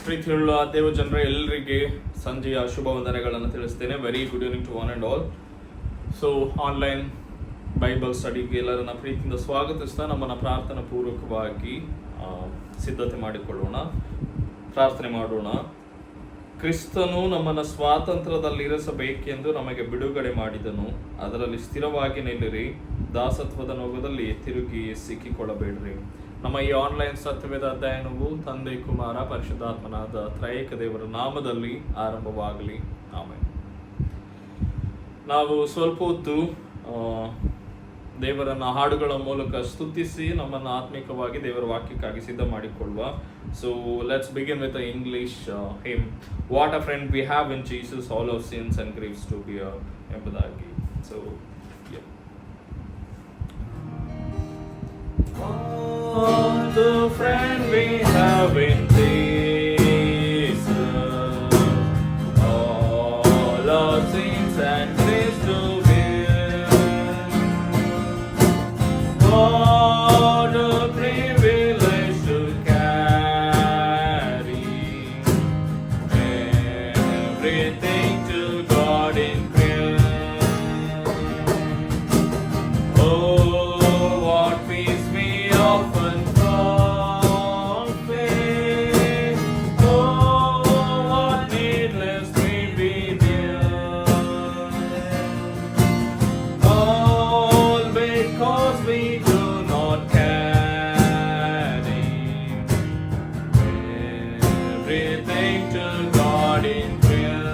ಪ್ರೀತಿಯುಳ್ಳ ದೇವ ಜನರ ಎಲ್ಲರಿಗೆ ಸಂಜೆಯ ಶುಭ ವಂದನೆಗಳನ್ನು ತಿಳಿಸ್ತೇನೆ. Very good evening to one and all. So online Bible ಸ್ಟಡಿಗೆ ಎಲ್ಲರನ್ನ ಪ್ರೀತಿಯಿಂದ ಸ್ವಾಗತಿಸ್ತಾ ನಮ್ಮನ್ನು ಪ್ರಾರ್ಥನಾ ಪೂರ್ವಕವಾಗಿ ಸಿದ್ಧತೆ ಮಾಡಿಕೊಳ್ಳೋಣ, ಪ್ರಾರ್ಥನೆ ಮಾಡೋಣ. ಕ್ರಿಸ್ತನು ನಮ್ಮನ್ನು ಸ್ವಾತಂತ್ರ್ಯದಲ್ಲಿರಿಸಬೇಕೆಂದು ನಮಗೆ ಬಿಡುಗಡೆ ಮಾಡಿದನು, ಅದರಲ್ಲಿ ಸ್ಥಿರವಾಗಿ ನಿಲ್ಲಿರಿ, ದಾಸತ್ವದ ನೊಗದಲ್ಲಿ ತಿರುಗಿ ಸಿಕ್ಕಿಕೊಳ್ಳಬೇಡ್ರಿ. ನಮ್ಮ ಈ ಆನ್ಲೈನ್ ಸತ್ಯವೇದ ಅಧ್ಯಯನವು ತಂದೆ, ಕುಮಾರ, ಪರಿಶುದ್ಧಾತ್ಮನಾದ ತ್ರೈಕ ದೇವರ ನಾಮದಲ್ಲಿ ಆರಂಭವಾಗಲಿ. ಆಮೇಲೆ ನಾವು ಸ್ವಲ್ಪ ಹೊತ್ತು ದೇವರನ್ನ ಹಾಡುಗಳ ಮೂಲಕ ಸ್ತುತಿಸಿ ನಮ್ಮನ್ನು ಆತ್ಮಿಕವಾಗಿ ದೇವರ ವಾಕ್ಯಕ್ಕಾಗಿ ಸಿದ್ಧ ಮಾಡಿಕೊಳ್ಳುವ. So let's begin with English hymn, what a friend we have in Jesus, all of sins and griefs to bear ಎಂಬುದಾಗಿ. So what a friend we have in Jesus, all our sins and griefs to bear. What a privilege to carry everything to God in prayer. Oh, what peace we often forfeit. Oh, what needless we be there. All because we do not carry everything to God in prayer.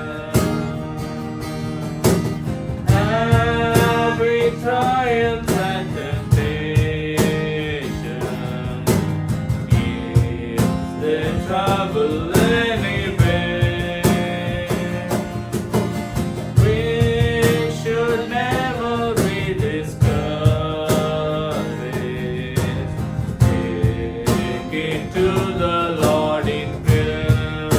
Every trial and temptation is the trouble anyway. We should never be discouraged. Take it to the Lord in prayer.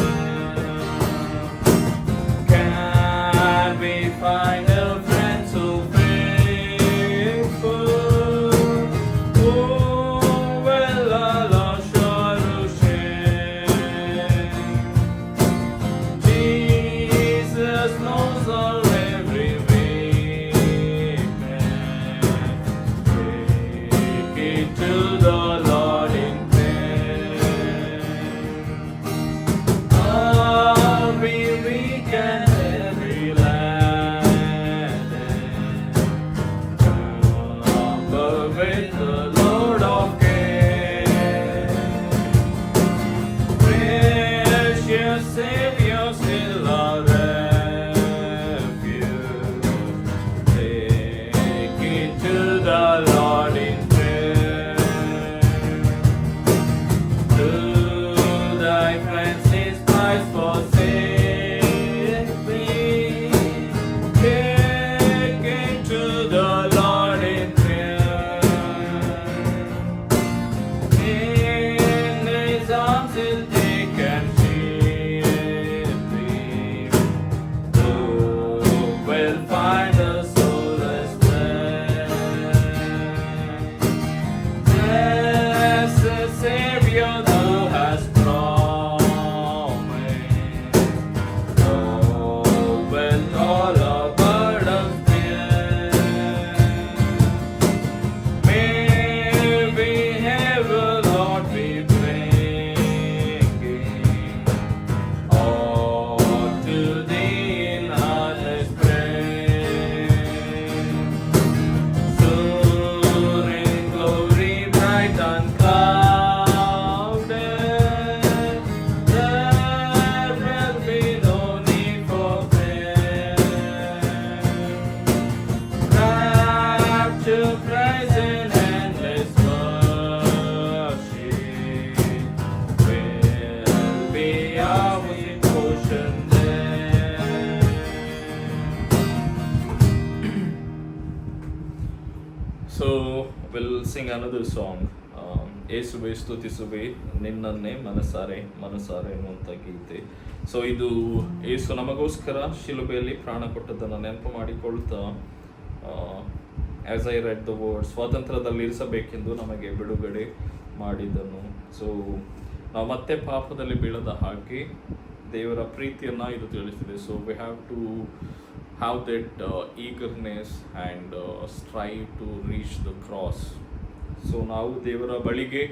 Can we find a friend so faithful, who will allow sure to share? Jesus knows our every weakness. Take it to the Lord in prayer. Are we weak and heavy laden? But with the Lord of care, precious Savior, still our refuge. Take it to the Lord in prayer. To thy friends his price forsake me. So will sing another song, ಏಸುವೆ ಸ್ತುತಿಸುವೆ ನಿನ್ನನ್ನೇ ಮನಸಾರೆ ಮನಸಾರೆ ಎನ್ನುವಂಥ ಗೀತೆ. So ಇದು ಏಸು ನಮಗೋಸ್ಕರ ಶಿಲುಬೆಯಲ್ಲಿ ಪ್ರಾಣ ಕೊಟ್ಟದ್ದನ್ನು ನೆನಪು ಮಾಡಿಕೊಳ್ತಾ, as I read the word, ಸ್ವಾತಂತ್ರ್ಯದಲ್ಲಿ ಇರಿಸಬೇಕೆಂದು ನಮಗೆ ಬಿಡುಗಡೆ ಮಾಡಿದನು. ಸೊ ನಾವು ಮತ್ತೆ ಪಾಪದಲ್ಲಿ ಬೀಳದ ಹಾಗೆ ದೇವರ ಪ್ರೀತಿಯನ್ನು ಇದು ತಿಳಿಸಿದೆ. So we have to have that eagerness and strive to reach the cross. So ನಾವು ದೇವರ ಬಳಿಗೆ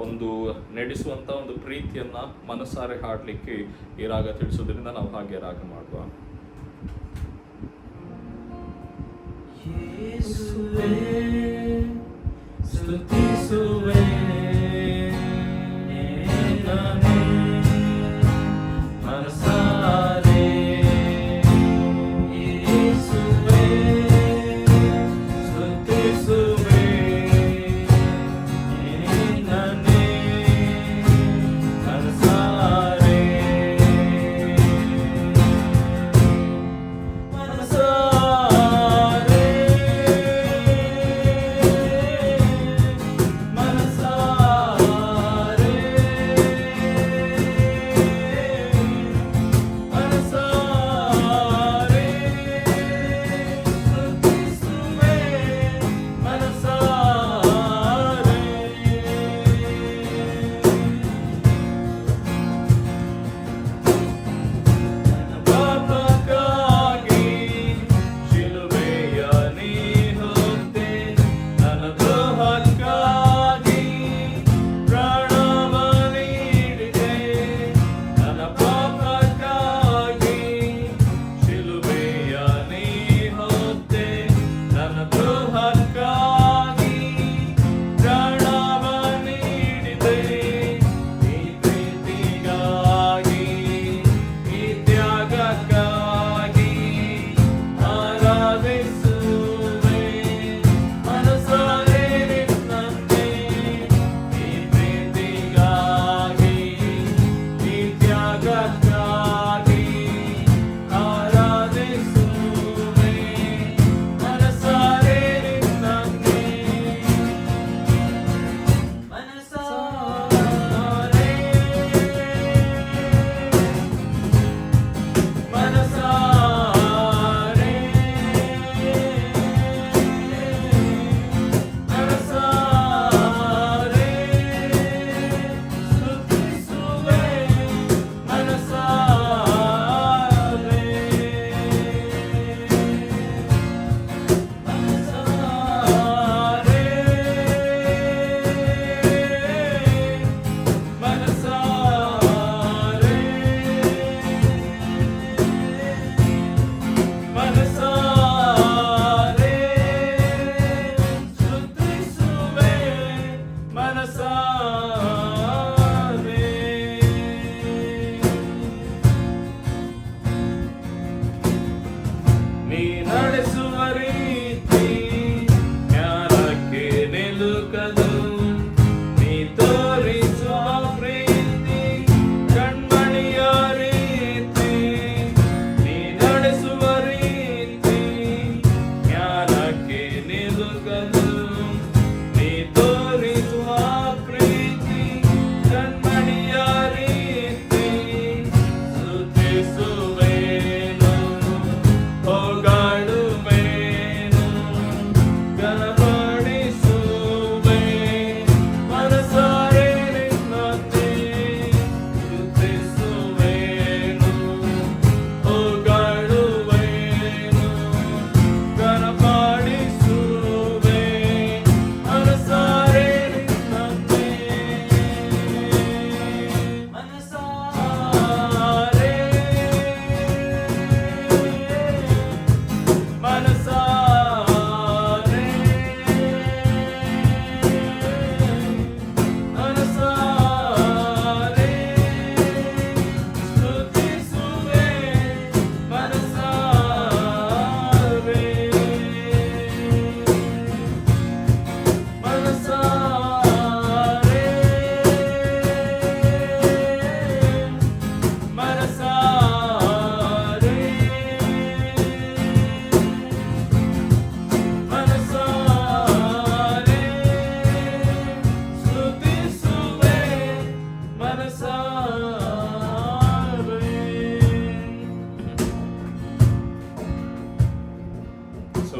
ಒಂದು ನಡೆಸುವಂಥ ಒಂದು ಪ್ರೀತಿಯನ್ನು ಮನಸಾರೆ ಹಾಡಲಿಕ್ಕೆ ಈ ರಾಗ ತಿಳಿಸೋದ್ರಿಂದ ನಾವು ಹಾಗೆ ರಾಗ ಮಾಡುವ. ಹೊಗಳುವೆ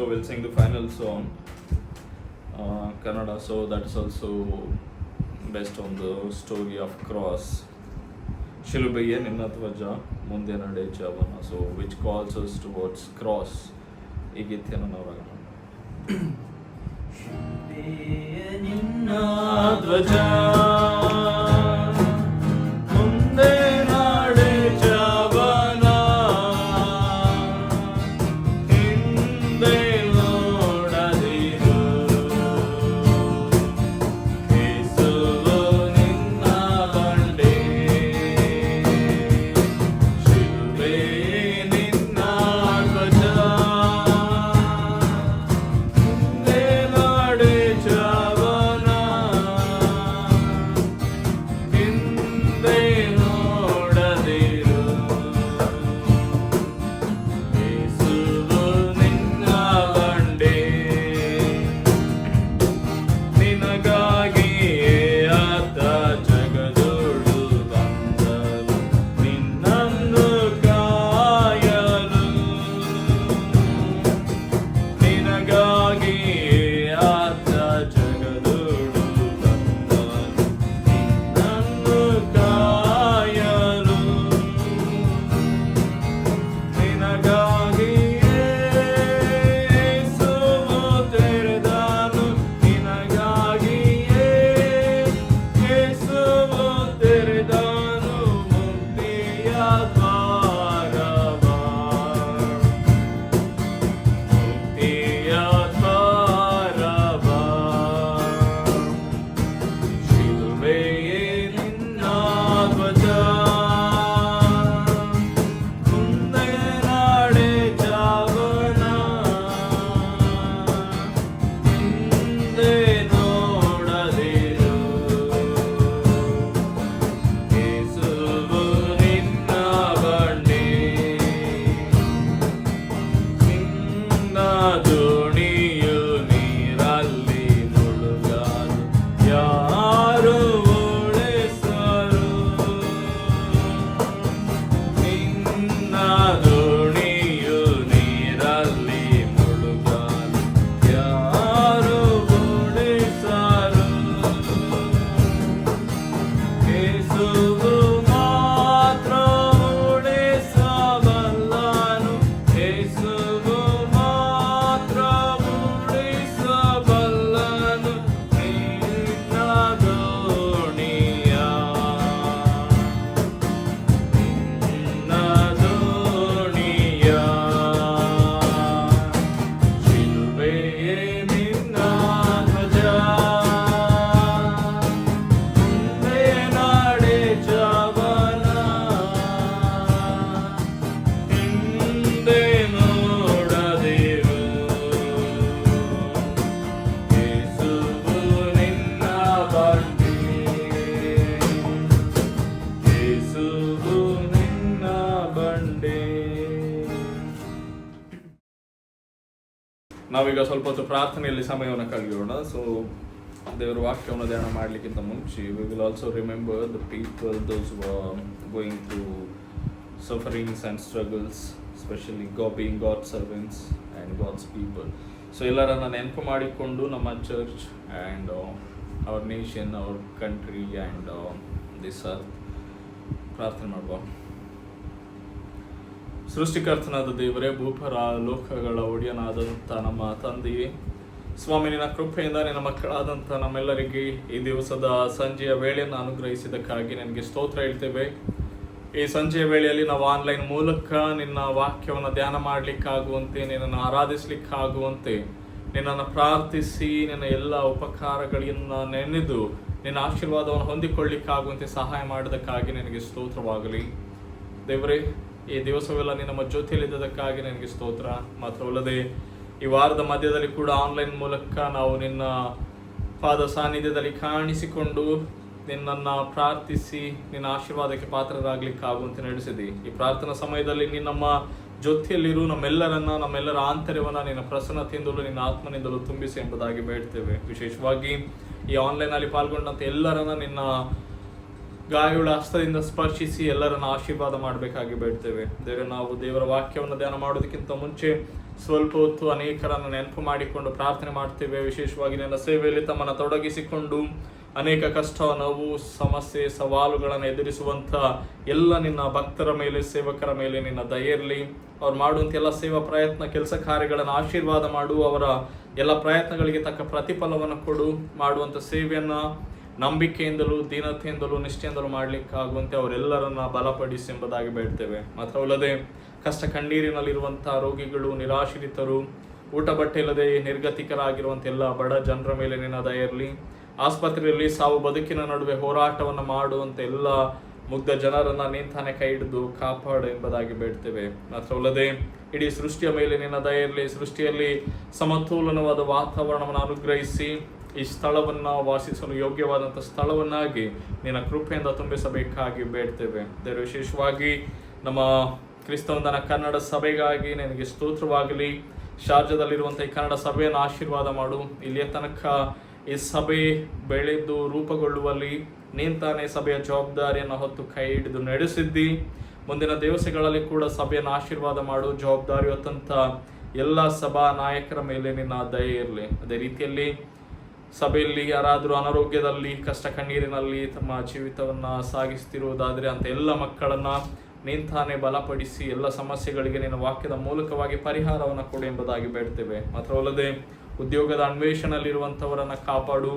we'll sing the final song, Kannada. So that is also based on the story of cross. ಶಿಲುಬೆಯೇ ನಿನ್ನ ಧ್ವಜ ಮುಂದೆ ನಡೆ ಜವನ. So which calls us towards cross. ಈ ಗೀತೆಯನ್ನು ನಾವು ರಾಗ ನಿನ್ನ ಧ್ವಜ ಮುಂದೆ ನಡೆ ಜವನ ಹಿಂದೆ ನೋಡದಿರು ಯೇಸುವು ನಿನ್ನ ಬಂಡೆ ಶಿಲುಬೆಯೇ ನಿನ್ನ ಧ್ವಜ ಮುಂದೆ ನಡೆ ಜವನ ಹಿಂದೆ ನೋಡದಿರು ಯೇಸುವು ನಿನ್ನ ಬಂಡೆ ನಿನಗಾಗಿಯೇ ಆತ ಜಗದೊಳು ಬಂದನು ನಿನ್ನನ್ನು ಕಾಯಲು ನಿನಗಾಗಿಯೇ ಆತ ಜಗದೊಳು ಬಂದನು ನಿನ್ನನ್ನು ಕಾಯಲು ನಿನಗಾಗಿಯೇ ಯೇಸುವು ತೆರೆದನು ನಿನಗಾಗಿಯೇ ಯೇಸುವು ತೆರೆದನು ಮುಕ್ತಿಯ ದ್ವಾರವ ಮುಕ್ತಿಯ ದ್ವಾರವ ಶಿಲುಬೆಯೇ ನಿನ್ನ ಧ್ವಜ ಮುಂದೆ ನಡೆ ಜವನ ಹಿಂದೆ ನೋಡದಿರು ಯೇಸುವು ನಿನ್ನ ಬಂಡೆ ನಿನ್ನ ದೋಣಿಯು ನೀರಲ್ಲಿ ಮುಳುಗಲು ಯಾರು ಉಳಿಸರು ನಿನ್ನ ದೋಣಿಯು ನೀರಲ್ಲಿ ಮುಳುಗಲು ಯಾರು ಉಳಿಸರು ಯೇಸುವು ಮಾತ್ರ ಉಳಿಸಬಲ್ಲನು ಯೇಸುವು ಮಾತ್ರ ಉಳಿಸಬಲ್ಲನು ನಿನ್ನ ದೋಣಿಯ ನಿನ್ನ ದೋಣಿಯ ಶಿಲುಬೆಯೇ ನಿನ್ನ ಧ್ವಜ ಮುಂದೆ ನಡೆ ಜವನ ಹಿಂದೆ ನೋಡದಿರು ಯೇಸುವು ನಿನ್ನ ಬಂಡೆ ಯೇಸುವು ನಿನ್ನ ಬಂಡೆ. ನಾವೀಗ ಸ್ವಲ್ಪ ಹೊತ್ತು ಪ್ರಾರ್ಥನೆಯಲ್ಲಿ ಸಮಯವನ್ನು ಕಳೆಯೋಣ. ಸೊ ದೇವರ ವಾಕ್ಯವನ್ನು ಧ್ಯಾನ ಮಾಡಲಿಕ್ಕಿಂತ ಮುಂಚೆ we will also remember the people those going through sufferings and struggles, specially being God servants and God's people. So ಎಲ್ಲರನ್ನ ನೆನಪು ಮಾಡಿಕೊಂಡು ನಮ್ಮ church and our nation, our country and this earth ಪ್ರಾರ್ಥನೆ ಮಾಡುವ. ಸೃಷ್ಟಿಕರ್ತನಾದ ದೇವರೇ, ಭೂಪರ ಲೋಕಗಳ ಒಡೆಯನಾದಂಥ ನಮ್ಮ ತಂದೆಯೇ, ಸ್ವಾಮಿ ನಿನ್ನ ಕೃಪೆಯಿಂದ ನಿನ್ನ ಮಕ್ಕಳಾದಂಥ ನಮ್ಮೆಲ್ಲರಿಗೆ ಈ ದಿವಸದ ಸಂಜೆಯ ವೇಳೆಯನ್ನು ಅನುಗ್ರಹಿಸಿದ್ದಕ್ಕಾಗಿ ನನಗೆ ಸ್ತೋತ್ರ ಹೇಳ್ತೇವೆ. ಈ ಸಂಜೆಯ ವೇಳೆಯಲ್ಲಿ ನಾವು ಆನ್ಲೈನ್ ಮೂಲಕ ನಿನ್ನ ವಾಕ್ಯವನ್ನು ಧ್ಯಾನ ಮಾಡಲಿಕ್ಕಾಗುವಂತೆ, ನಿನ್ನನ್ನು ಆರಾಧಿಸಲಿಕ್ಕಾಗುವಂತೆ, ನಿನ್ನನ್ನು ಪ್ರಾರ್ಥಿಸಿ ನಿನ್ನ ಎಲ್ಲ ಉಪಕಾರಗಳನ್ನು ನೆನೆದು ನಿನ್ನ ಆಶೀರ್ವಾದವನ್ನು ಹೊಂದಿಕೊಳ್ಳಿಕ್ಕಾಗುವಂತೆ ಸಹಾಯ ಮಾಡೋದಕ್ಕಾಗಿ ನನಗೆ ಸ್ತೋತ್ರವಾಗಲಿ. ದೇವರೇ, ಈ ದಿವಸವೆಲ್ಲ ನಿನ್ನ ಜೊತೆಯಲ್ಲಿದ್ದದಕ್ಕಾಗಿ ನನಗೆ ಸ್ತೋತ್ರ. ಮಾತ್ರವಲ್ಲದೆ ಈ ವಾರದ ಮಧ್ಯದಲ್ಲಿ ಕೂಡ ಆನ್ಲೈನ್ ಮೂಲಕ ನಾವು ನಿನ್ನ ಪಾದ ಸಾನ್ನಿಧ್ಯದಲ್ಲಿ ಕಾಣಿಸಿಕೊಂಡು ನಿನ್ನನ್ನು ಪ್ರಾರ್ಥಿಸಿ ನಿನ್ನ ಆಶೀರ್ವಾದಕ್ಕೆ ಪಾತ್ರರಾಗಲಿಕ್ಕಾಗುವಂತೆ ನಡೆಸಿದೆ. ಈ ಪ್ರಾರ್ಥನಾ ಸಮಯದಲ್ಲಿ ನಮ್ಮ ಜೊತೆಯಲ್ಲಿರು, ನಮ್ಮೆಲ್ಲರ ಆಂತರ್ಯವನ್ನು ನಿನ್ನ ಪ್ರಸನ್ನತೆಯಿಂದಲೂ ನಿನ್ನ ಆತ್ಮನಿಂದಲೂ ತುಂಬಿಸಿ ಎಂಬುದಾಗಿ ಬೇಡ್ತೇವೆ. ವಿಶೇಷವಾಗಿ ಈ ಆನ್ಲೈನಲ್ಲಿ ಪಾಲ್ಗೊಂಡಂಥ ಎಲ್ಲರನ್ನ ನಿನ್ನ ಗಾಯಗಳ ಹಸ್ತದಿಂದ ಸ್ಪರ್ಶಿಸಿ ಎಲ್ಲರನ್ನ ಆಶೀರ್ವಾದ ಮಾಡಬೇಕಾಗಿ ಬೇಡ್ತೇವೆ. ದೇವರೇ, ನಾವು ದೇವರ ವಾಕ್ಯವನ್ನು ಧ್ಯಾನ ಮಾಡೋದಕ್ಕಿಂತ ಮುಂಚೆ ಸ್ವಲ್ಪ ಹೊತ್ತು ಅನೇಕರನ್ನು ನೆನಪು ಮಾಡಿಕೊಂಡು ಪ್ರಾರ್ಥನೆ ಮಾಡ್ತೇವೆ. ವಿಶೇಷವಾಗಿ ನಿನ್ನ ಸೇವೆಯಲ್ಲಿ ತಮ್ಮನ್ನು ತೊಡಗಿಸಿಕೊಂಡು ಅನೇಕ ಕಷ್ಟ, ನೋವು, ಸಮಸ್ಯೆ, ಸವಾಲುಗಳನ್ನು ಎದುರಿಸುವಂಥ ಎಲ್ಲ ನಿನ್ನ ಭಕ್ತರ ಮೇಲೆ, ಸೇವಕರ ಮೇಲೆ ನಿನ್ನ ದಯೆ ಇರಲಿ. ಅವ್ರು ಮಾಡುವಂಥ ಎಲ್ಲ ಸೇವಾ ಪ್ರಯತ್ನ, ಕೆಲಸ ಕಾರ್ಯಗಳನ್ನು ಆಶೀರ್ವಾದ ಮಾಡು. ಅವರ ಎಲ್ಲ ಪ್ರಯತ್ನಗಳಿಗೆ ತಕ್ಕ ಪ್ರತಿಫಲವನ್ನು ಕೊಡು. ಮಾಡುವಂಥ ಸೇವೆಯನ್ನು ನಂಬಿಕೆಯಿಂದಲೂ, ದೀನತೆಯಿಂದಲೂ, ನಿಷ್ಠೆಯಿಂದಲೂ ಮಾಡಲಿಕ್ಕಾಗುವಂತೆ ಅವರೆಲ್ಲರನ್ನ ಬಲಪಡಿಸಿ ಎಂಬುದಾಗಿ ಬೇಡ್ತೇವೆ. ಮಾತ್ರವಲ್ಲದೆ ಕಷ್ಟ ಕಣ್ಣೀರಿನಲ್ಲಿರುವಂಥ ರೋಗಿಗಳು, ನಿರಾಶ್ರಿತರು, ಊಟ ಬಟ್ಟೆ ಇಲ್ಲದೆ ನಿರ್ಗತಿಕರಾಗಿರುವಂಥ ಎಲ್ಲ ಬಡ ಜನರ ಮೇಲೆ ನಿನ್ನ ದಯೆ ಇರಲಿ. ಆಸ್ಪತ್ರೆಯಲ್ಲಿ ಸಾವು ಬದುಕಿನ ನಡುವೆ ಹೋರಾಟವನ್ನು ಮಾಡುವಂಥ ಎಲ್ಲ ಮುಗ್ಧ ಜನರನ್ನ ನೀನು ಕೈ ಹಿಡಿದು ಕಾಪಾಡು ಎಂಬುದಾಗಿ ಬೇಡ್ತೇವೆ. ಮಾತ್ರವಲ್ಲದೆ ಇಡೀ ಸೃಷ್ಟಿಯ ಮೇಲೆ ನಿನ್ನ ದಯೆ ಇರಲಿ. ಸೃಷ್ಟಿಯಲ್ಲಿ ಸಮತೋಲನವಾದ ವಾತಾವರಣವನ್ನು ಅನುಗ್ರಹಿಸಿ ಈ ಸ್ಥಳವನ್ನು ವಾಸಿಸಲು ಯೋಗ್ಯವಾದಂಥ ಸ್ಥಳವನ್ನಾಗಿ ನಿನ್ನ ಕೃಪೆಯಿಂದ ತುಂಬಿಸಬೇಕಾಗಿ ಬೇಡ್ತೇವೆ. ದೇವರು, ವಿಶೇಷವಾಗಿ ನಮ್ಮ ಕ್ರಿಸ್ತವಂದನ ಕನ್ನಡ ಸಭೆಗಾಗಿ ನಿನಗೆ ಸ್ತೋತ್ರವಾಗಲಿ. ಶಾರ್ಜಾದಲ್ಲಿರುವಂಥ ಈ ಕನ್ನಡ ಸಭೆಯನ್ನು ಆಶೀರ್ವಾದ ಮಾಡು. ಇಲ್ಲಿಯ ತನಕ ಈ ಸಭೆ ಬೆಳೆದು ರೂಪುಗೊಳ್ಳುವಲ್ಲಿ ನೀನು ತಾನೇ ಸಭೆಯ ಜವಾಬ್ದಾರಿಯನ್ನು ಹೊತ್ತು ಕೈ ಹಿಡಿದು ನಡೆಸಿದ್ದಿ. ಮುಂದಿನ ದಿವಸಗಳಲ್ಲಿ ಕೂಡ ಸಭೆಯನ್ನು ಆಶೀರ್ವಾದ ಮಾಡು. ಜವಾಬ್ದಾರಿ ಹೊತ್ತಂಥ ಎಲ್ಲ ಸಭಾ ನಾಯಕರ ಮೇಲೆ ನಿನ್ನ ದಯೆ ಇರಲಿ. ಅದೇ ರೀತಿಯಲ್ಲಿ ಸಭೆಯಲ್ಲಿ ಯಾರಾದರೂ ಅನಾರೋಗ್ಯದಲ್ಲಿ, ಕಷ್ಟ ಕಣ್ಣೀರಿನಲ್ಲಿ ತಮ್ಮ ಜೀವಿತವನ್ನು ಸಾಗಿಸ್ತಿರುವುದಾದರೆ ಅಂಥ ಎಲ್ಲ ಮಕ್ಕಳನ್ನು ನೀನು ತಾನೇ ಬಲಪಡಿಸಿ ಎಲ್ಲ ಸಮಸ್ಯೆಗಳಿಗೆ ನಿನ್ನ ವಾಕ್ಯದ ಮೂಲಕವಾಗಿ ಪರಿಹಾರವನ್ನು ಕೊಡು ಎಂಬುದಾಗಿ ಬೇಡ್ತೇವೆ. ಮಾತ್ರವಲ್ಲದೆ ಉದ್ಯೋಗದ ಅನ್ವೇಷಣೆಯಲ್ಲಿರುವಂಥವರನ್ನು ಕಾಪಾಡು.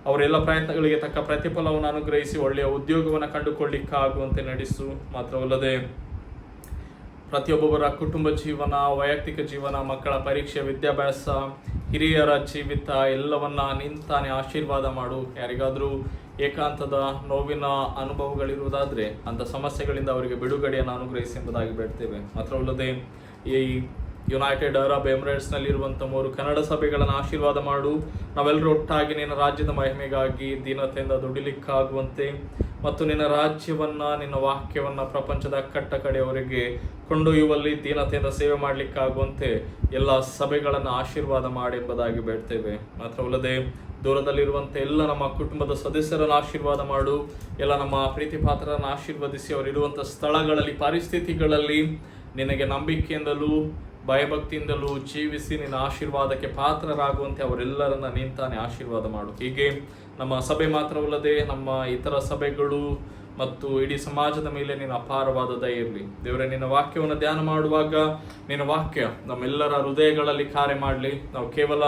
ಅವರೆಲ್ಲ ಪ್ರಯತ್ನಗಳಿಗೆ ತಕ್ಕ ಪ್ರತಿಫಲವನ್ನು ಅನುಗ್ರಹಿಸಿ ಒಳ್ಳೆಯ ಉದ್ಯೋಗವನ್ನು ಕಂಡುಕೊಳ್ಳಿಕ್ಕಾಗುವಂತೆ ನಡೆಸು. ಮಾತ್ರವಲ್ಲದೆ ಪ್ರತಿಯೊಬ್ಬೊಬ್ಬರ ಕುಟುಂಬ ಜೀವನ, ವೈಯಕ್ತಿಕ ಜೀವನ, ಮಕ್ಕಳ ಪರೀಕ್ಷೆ, ವಿದ್ಯಾಭ್ಯಾಸ, ಹಿರಿಯರ ಜೀವಿತ ಎಲ್ಲವನ್ನ ನಿಂತಾನೆ ಆಶೀರ್ವಾದ ಮಾಡು. ಯಾರಿಗಾದರೂ ಏಕಾಂತದ ನೋವಿನ ಅನುಭವಗಳಿರುವುದಾದರೆ ಅಂಥ ಸಮಸ್ಯೆಗಳಿಂದ ಅವರಿಗೆ ಬಿಡುಗಡೆಯನ್ನು ಅನುಗ್ರಹಿಸಿ ಎಂಬುದಾಗಿ ಬೇಡ್ತೇವೆ. ಮಾತ್ರವಲ್ಲದೆ ಈ ಯುನೈಟೆಡ್ ಅರಬ್ ಎಮಿರೇಟ್ಸ್ನಲ್ಲಿರುವಂಥ 3 ಕನ್ನಡ ಸಭೆಗಳನ್ನು ಆಶೀರ್ವಾದ ಮಾಡು. ನಾವೆಲ್ಲರೂ ಒಟ್ಟಾಗಿ ನಿನ್ನ ರಾಜ್ಯದ ಮಹಿಮೆಗಾಗಿ ದೀನತೆಯಿಂದ ದುಡಿಲಿಕ್ಕಾಗುವಂತೆ ಮತ್ತು ನಿನ್ನ ರಾಜ್ಯವನ್ನು, ನಿನ್ನ ವಾಕ್ಯವನ್ನು ಪ್ರಪಂಚದ ಕಟ್ಟ ಕಡೆಯವರೆಗೆ ಕೊಂಡೊಯ್ಯುವಲ್ಲಿ ದೀನತೆಯಿಂದ ಸೇವೆ ಮಾಡಲಿಕ್ಕಾಗುವಂತೆ ಎಲ್ಲ ಸಭೆಗಳನ್ನು ಆಶೀರ್ವಾದ ಮಾಡಿ ಎಂಬುದಾಗಿ ಬೇಡ್ತೇವೆ. ಮಾತ್ರವಲ್ಲದೆ ದೂರದಲ್ಲಿರುವಂಥ ಎಲ್ಲ ನಮ್ಮ ಕುಟುಂಬದ ಸದಸ್ಯರನ್ನು ಆಶೀರ್ವಾದ ಮಾಡು. ಎಲ್ಲ ನಮ್ಮ ಪ್ರೀತಿ ಪಾತ್ರರನ್ನು ಆಶೀರ್ವದಿಸಿ ಅವರಿರುವಂಥ ಸ್ಥಳಗಳಲ್ಲಿ, ಪರಿಸ್ಥಿತಿಗಳಲ್ಲಿ ನಿನಗೆ ನಂಬಿಕೆಯಿಂದಲೂ ಭಯಭಕ್ತಿಯಿಂದಲೂ ಜೀವಿಸಿ ನಿನ್ನ ಆಶೀರ್ವಾದಕ್ಕೆ ಪಾತ್ರರಾಗುವಂತೆ ಅವರೆಲ್ಲರನ್ನ ನೀನು ತಾನೇ ಆಶೀರ್ವಾದ ಮಾಡು. ಹೀಗೆ ನಮ್ಮ ಸಭೆ ಮಾತ್ರವಲ್ಲದೆ ನಮ್ಮ ಇತರ ಸಭೆಗಳು ಮತ್ತು ಇಡೀ ಸಮಾಜದ ಮೇಲೆ ನಿನ್ನ ಅಪಾರವಾದ ದಯೆ ಇರಲಿ. ದೇವರೇ, ನಿನ್ನ ವಾಕ್ಯವನ್ನು ಧ್ಯಾನ ಮಾಡುವಾಗ ನಿನ್ನ ವಾಕ್ಯ ನಮ್ಮೆಲ್ಲರ ಹೃದಯಗಳಲ್ಲಿ ಕಾರ್ಯ ಮಾಡಲಿ. ನಾವು ಕೇವಲ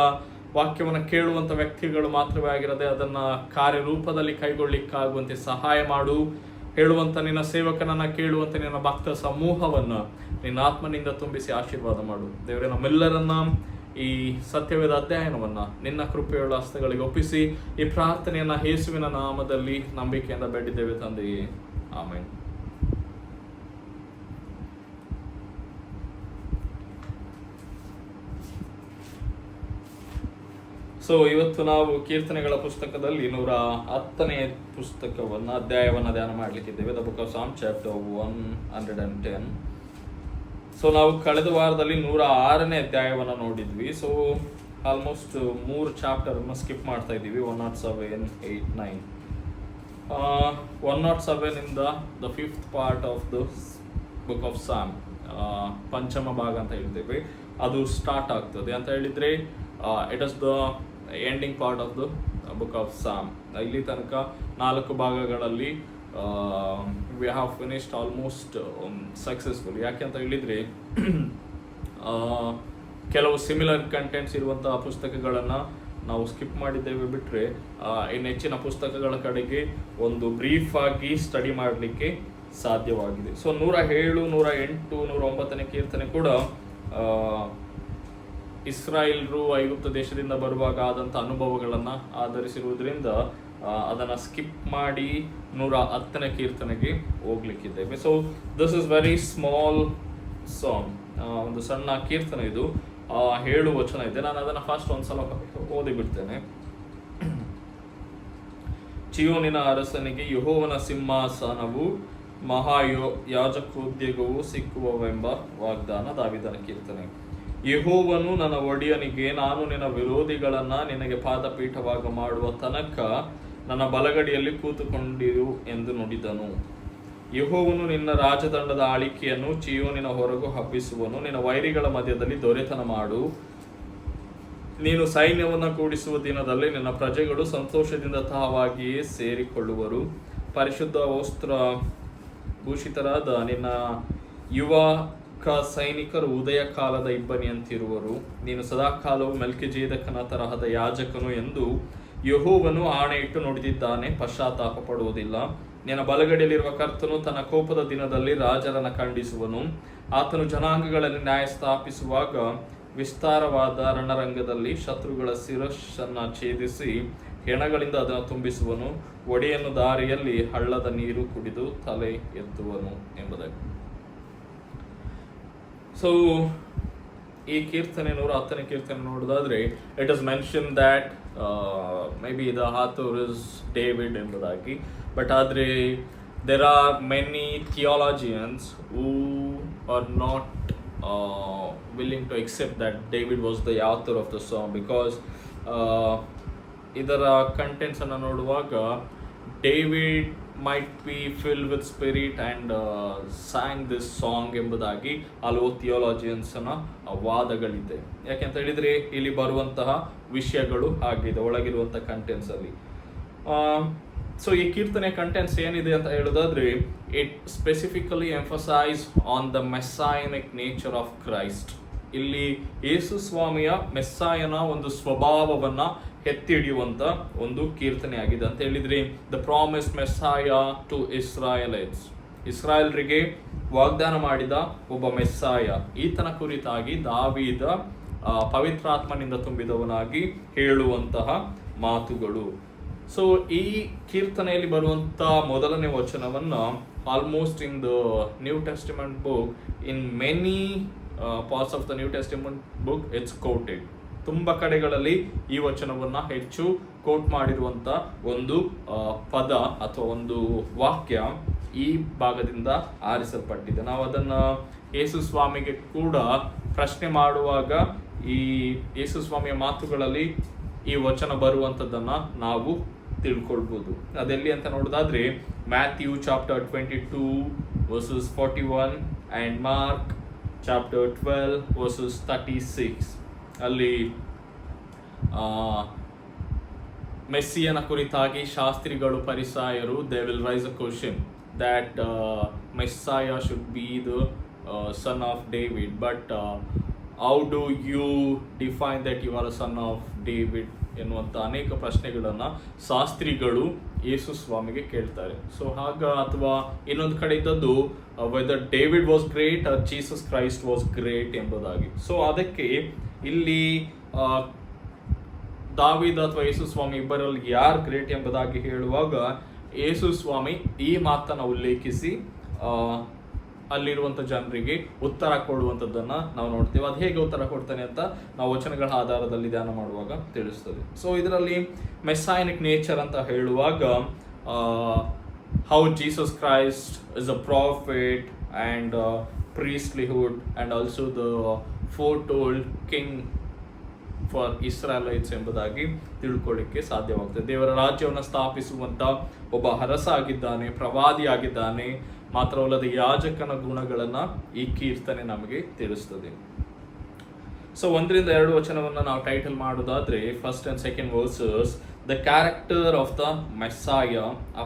ವಾಕ್ಯವನ್ನು ಕೇಳುವಂಥ ವ್ಯಕ್ತಿಗಳು ಮಾತ್ರವೇ ಆಗಿರದೆ ಅದನ್ನು ಕಾರ್ಯರೂಪದಲ್ಲಿ ಕೈಗೊಳ್ಳಿಕ್ಕಾಗುವಂತೆ ಸಹಾಯ ಮಾಡು. ಹೇಳುವಂಥ ನಿನ್ನ ಸೇವಕನನ್ನು ಕೇಳುವಂಥ ನಿನ್ನ ಭಕ್ತ ಸಮೂಹವನ್ನು ನಿನ್ನ ಆತ್ಮನಿಂದ ತುಂಬಿಸಿ ಆಶೀರ್ವಾದ ಮಾಡು. ದೇವರೇ, ನಮ್ಮೆಲ್ಲರನ್ನ ಈ ಸತ್ಯವೇದ ಅಧ್ಯಯನವನ್ನು ನಿನ್ನ ಕೃಪೆಯುಳ್ಳ ಹಸ್ತಗಳಿಗೆ ಒಪ್ಪಿಸಿ ಈ ಪ್ರಾರ್ಥನೆಯನ್ನು ಯೇಸುವಿನ ನಾಮದಲ್ಲಿ ನಂಬಿಕೆಯಿಂದ ಬೇಡಿದ್ದೇವೆ ತಂದೆಯೇ, ಆಮೆನ್. ಸೊ ಇವತ್ತು ನಾವು ಕೀರ್ತನೆಗಳ ಪುಸ್ತಕದಲ್ಲಿ 110ನೇ ಅಧ್ಯಾಯವನ್ನು ಧ್ಯಾನ ಮಾಡಲಿಕ್ಕಿದ್ದೇವೆ. ದ ಬುಕ್ ಆಫ್ ಸಾಮ್ ಚಾಪ್ಟರ್ 110. ಸೊ ನಾವು ಕಳೆದ ವಾರದಲ್ಲಿ 106ನೇ ಅಧ್ಯಾಯವನ್ನು ನೋಡಿದ್ವಿ. ಸೊ ಆಲ್ಮೋಸ್ಟ್ 3 ಚಾಪ್ಟರನ್ನು ಸ್ಕಿಪ್ ಮಾಡ್ತಾ ಇದ್ದೀವಿ. 107, 8, 9. 107 the 5th part of the book of ಸಾಮ್, ಪಂಚಮ ಭಾಗ ಅಂತ ಹೇಳ್ತೇವೆ, ಅದು ಸ್ಟಾರ್ಟ್ ಆಗ್ತದೆ. ಅಂತ ಹೇಳಿದರೆ it is the ending part of the book of ಸಾಮ್. ಇಲ್ಲಿ ತನಕ 4 ಭಾಗಗಳಲ್ಲಿ we have finished almost successful. ಯಾಕೆ ಅಂತ ಹೇಳಿದರೆ ಕೆಲವು ಸಿಮಿಲರ್ ಕಂಟೆಂಟ್ಸ್ ಇರುವಂತಹ ಪುಸ್ತಕಗಳನ್ನು ನಾವು ಸ್ಕಿಪ್ ಮಾಡಿದ್ದೇವೆ. ಬಿಟ್ಟರೆ ಇನ್ನು ಹೆಚ್ಚಿನ ಪುಸ್ತಕಗಳ ಕಡೆಗೆ ಒಂದು ಬ್ರೀಫ್ ಆಗಿ ಸ್ಟಡಿ ಮಾಡಲಿಕ್ಕೆ ಸಾಧ್ಯವಾಗಿದೆ. ಸೊ 107, 108, 109ನೇ ಕೀರ್ತನೆ ಕೂಡ ಇಸ್ರಾಯೇಲ್ರು ಐಗುಪ್ತ ದೇಶದಿಂದ ಬರುವಾಗ ಆದಂಥ ಅನುಭವಗಳನ್ನು ಆಧರಿಸಿರುವುದರಿಂದ ಅದನ್ನು ಸ್ಕಿಪ್ ಮಾಡಿ 110ನೇ ಕೀರ್ತನೆಗೆ ಹೋಗ್ಲಿಕ್ಕಿದ್ದೇವೆ. So this is very small song, ಒಂದು ಸಣ್ಣ ಕೀರ್ತನೆ ಇದು. 7 ವಚನ ಇದೆ. ನಾನು ಅದನ್ನು ಫಸ್ಟ್ ಒಂದ್ಸಲ ಓದಿ ಬಿಡ್ತೇನೆ. ಚಿಯೋನಿನ ಅರಸನಿಗೆ ಯೆಹೋವನ ಸಿಂಹಾಸನವು ಯಾಜಕೋದ್ಯೋಗವು ಸಿಕ್ಕುವವೆಂಬ ವಾಗ್ದಾನ. ದಾವೀದನ ಕೀರ್ತನೆ. ಯೆಹೋವನು ನನ್ನ ಒಡೆಯನಿಗೆ, ನಾನು ನಿನ್ನ ವಿರೋಧಿಗಳನ್ನು ನಿನಗೆ ಪಾದಪೀಠವಾಗ ಮಾಡುವ ತನಕ ನನ್ನ ಬಲಗಡೆಯಲ್ಲಿ ಕೂತುಕೊಂಡಿರು ಎಂದು ನುಡಿದನು. ಯೆಹೋವನು ನಿನ್ನ ರಾಜದಂಡದ ಆಳಿಕೆಯನ್ನು ಚೀಯೋನಿನ ಹೊರಗು ಹಬ್ಬಿಸುವನು. ನಿನ್ನ ವೈರಿಗಳ ಮಧ್ಯದಲ್ಲಿ ದೊರೆತನ ಮಾಡು. ನೀನು ಸೈನ್ಯವನ್ನು ಕೂಡಿಸುವ ದಿನದಲ್ಲಿ ನಿನ್ನ ಪ್ರಜೆಗಳು ಸಂತೋಷದಿಂದ ತಾವಾಗಿಯೇ ಸೇರಿಕೊಳ್ಳುವರು. ಪರಿಶುದ್ಧ ವಸ್ತ್ರ ಭೂಷಿತರಾದ ನಿನ್ನ ಯುವಕ ಸೈನಿಕರು ಉದಯ ಕಾಲದ ಇಬ್ಬನಿಯಂತಿರುವರು. ನೀನು ಸದಾಕಾಲವು ಮೆಲ್ಕಿಜೇದಕನ ತರಹದ ಯಾಜಕನು ಎಂದು ಯೆಹೋವನು ಆಣೆ ಇಟ್ಟು ನುಡಿದಿದ್ದಾನೆ, ಪಶ್ಚಾತ್ತಾಪ ಪಡುವುದಿಲ್ಲ. ನಿನ್ನ ಬಲಗಡೆಯಲ್ಲಿರುವ ಕರ್ತನು ತನ್ನ ಕೋಪದ ದಿನದಲ್ಲಿ ರಾಜರನ್ನು ಖಂಡಿಸುವನು. ಆತನು ಜನಾಂಗಗಳಲ್ಲಿ ನ್ಯಾಯ ಸ್ಥಾಪಿಸುವಾಗ ವಿಸ್ತಾರವಾದ ರಣರಂಗದಲ್ಲಿ ಶತ್ರುಗಳ ಶಿರಸ್ಸನ್ನು ಛೇದಿಸಿ ಹೆಣಗಳಿಂದ ಅದನ್ನು ತುಂಬಿಸುವನು. ಒಡೆಯನ್ನು ದಾರಿಯಲ್ಲಿ ಹಳ್ಳದ ನೀರು ಕುಡಿದು ತಲೆ ಎತ್ತುವನು ಎಂಬುದಾಗಿ. ಸೊ ಈ ಕೀರ್ತನೆ 110ನೇ ಕೀರ್ತನೆ ನೋಡೋದಾದ್ರೆ, it is mention that may be the author is David ಎಂಬುದಾಗಿ. ಬಟ್ ಆದರೆ there are many theologians who are not willing to accept that David was the author of the song, because ಇದರ contents ಅನ್ನು ನೋಡುವಾಗ David might be filled with spirit and sang this song ಎಂಬುದಾಗಿ ಹಲವು ಥಿಯಾಲಜಿಯನ್ಸ್ನ ವಾದಗಳಿದೆ. ಯಾಕೆಂತ ಹೇಳಿದರೆ ಇಲ್ಲಿ ಬರುವಂತಹ ವಿಷಯಗಳು ಆಗಿದೆ ಒಳಗಿರುವಂಥ ಕಂಟೆಂಟ್ಸ್ ಅಲ್ಲಿ. ಸೊ ಈ ಕೀರ್ತನೆ ಕಂಟೆಂಟ್ಸ್ ಏನಿದೆ ಅಂತ ಹೇಳೋದಾದ್ರೆ, it specifically emphasise on the messianic nature of Christ. ಇಲ್ಲಿ ಯೇಸು ಸ್ವಾಮಿಯ ಮೆಸ್ಸಾಯನ ಒಂದು ಸ್ವಭಾವವನ್ನ ಎತ್ತಿ ಹಿಡಿಯುವಂತ ಒಂದು ಕೀರ್ತನೆ ಆಗಿದೆ ಅಂತ ಹೇಳಿದ್ರೆ, ದ ಪ್ರಾಮಿಸ್ ಮೆಸ್ಸಾಯ ಟು ಇಸ್ರಾಯಲೈಟ್ಸ್, ಇಸ್ರಾಯಲ್ರಿಗೆ ವಾಗ್ದಾನ ಮಾಡಿದ ಒಬ್ಬ ಮೆಸ್ಸಾಯ, ಈತನ ಕುರಿತಾಗಿ ದಾವೀದ ಪವಿತ್ರಾತ್ಮನಿಂದ ತುಂಬಿದವನಾಗಿ ಹೇಳುವಂತಹ ಮಾತುಗಳು. ಸೊ ಈ ಕೀರ್ತನೆಯಲ್ಲಿ ಬರುವಂತ ಮೊದಲನೇ ವಚನವನ್ನ almost in the New Testament book, in many parts of the New Testament book it's quoted. ತುಂಬ ಕಡೆಗಳಲ್ಲಿ ಈ ವಚನವನ್ನ ಹೆಚ್ಚು ಕೋಟ್ ಮಾಡಿರುವಂತ ಒಂದು ಪದ ಅಥವಾ ಒಂದು ವಾಕ್ಯ ಈ ಭಾಗದಿಂದ ಆರಿಸಲ್ಪಟ್ಟಿದೆ. ನಾವು ಅದನ್ನ ಯೇಸು ಸ್ವಾಮಿಗೆ ಕೂಡ ಪ್ರಶ್ನೆ ಮಾಡುವಾಗ ಈ ಯೇಸು ಸ್ವಾಮಿಯ ಮಾತುಗಳಲ್ಲಿ ಈ ವಚನ ಬರುವಂಥದ್ದನ್ನ ನಾವು ತಿಳ್ಕೊಳ್ಬೋದು. ಅದೆಲ್ಲಿ ಅಂತ ನೋಡೋದಾದ್ರೆ, Matthew chapter 22 verses 41 and Mark chapter 12 verses 36. ಅಲ್ಲಿ ಮೆಸ್ಸಿಯನ ಕುರಿತಾಗಿ ಶಾಸ್ತ್ರಿಗಳು ಫರಿಸಾಯರು they will raise a question that Messiah should be the son of David, but how do you define that you are a son of David ಎನ್ನುವಂಥ ಅನೇಕ ಪ್ರಶ್ನೆಗಳನ್ನು ಶಾಸ್ತ್ರಿಗಳು ಯೇಸು ಸ್ವಾಮಿಗೆ ಕೇಳ್ತಾರೆ. ಸೊ ಅಥವಾ ಇನ್ನೊಂದು ಕಡೆ ಇದ್ದದ್ದು whether David was great or Jesus Christ was great ಎಂಬುದಾಗಿ. ಸೊ ಅದಕ್ಕೆ ಇಲ್ಲಿ ದಾವೀದ ಅಥವಾ ಯೇಸು ಸ್ವಾಮಿ ಇಬ್ಬರಲ್ಲಿ ಯಾರು ಗ್ರೇಟ್ ಎಂಬುದಾಗಿ ಹೇಳುವಾಗ ಯೇಸು ಸ್ವಾಮಿ ಈ ಮಾತನ್ನು ಉಲ್ಲೇಖಿಸಿ ಅಲ್ಲಿರುವಂಥ ಜನರಿಗೆ ಉತ್ತರ ಕೊಡುವಂಥದ್ದನ್ನು ನಾವು ನೋಡ್ತೇವೆ. ಅದು ಹೇಗೆ ಉತ್ತರ ಕೊಡ್ತಾನೆ ಅಂತ ನಾವು ವಚನಗಳ ಆಧಾರದಲ್ಲಿ ಧ್ಯಾನ ಮಾಡುವಾಗ ತಿಳಿಸ್ತದೆ. ಸೊ ಇದರಲ್ಲಿ ಮೆಸ್ಸಾಯನಿಕ್ ನೇಚರ್ ಅಂತ ಹೇಳುವಾಗ how Jesus Christ is a prophet and priestlyhood and also the foretold king for Israelites ಎಂಬುದಾಗಿ ತಿಳ್ಕೊಳ್ಳಿಕ್ಕೆ ಸಾಧ್ಯವಾಗ್ತದೆ. ದೇವರ ರಾಜ್ಯವನ್ನು ಸ್ಥಾಪಿಸುವಂಥ ಒಬ್ಬ ಅರಸ ಆಗಿದ್ದಾನೆ, ಪ್ರವಾದಿ ಆಗಿದ್ದಾನೆ, ಮಾತ್ರವಲ್ಲದೆ ಯಾಜಕನ ಗುಣಗಳನ್ನು ಈ ಕೀರ್ತನೆ ನಮಗೆ ತಿಳಿಸ್ತದೆ. ಸೊ 1-2 ವಚನವನ್ನು ನಾವು ಟೈಟಲ್ ಮಾಡೋದಾದ್ರೆ, first and second verses, the character of the Messiah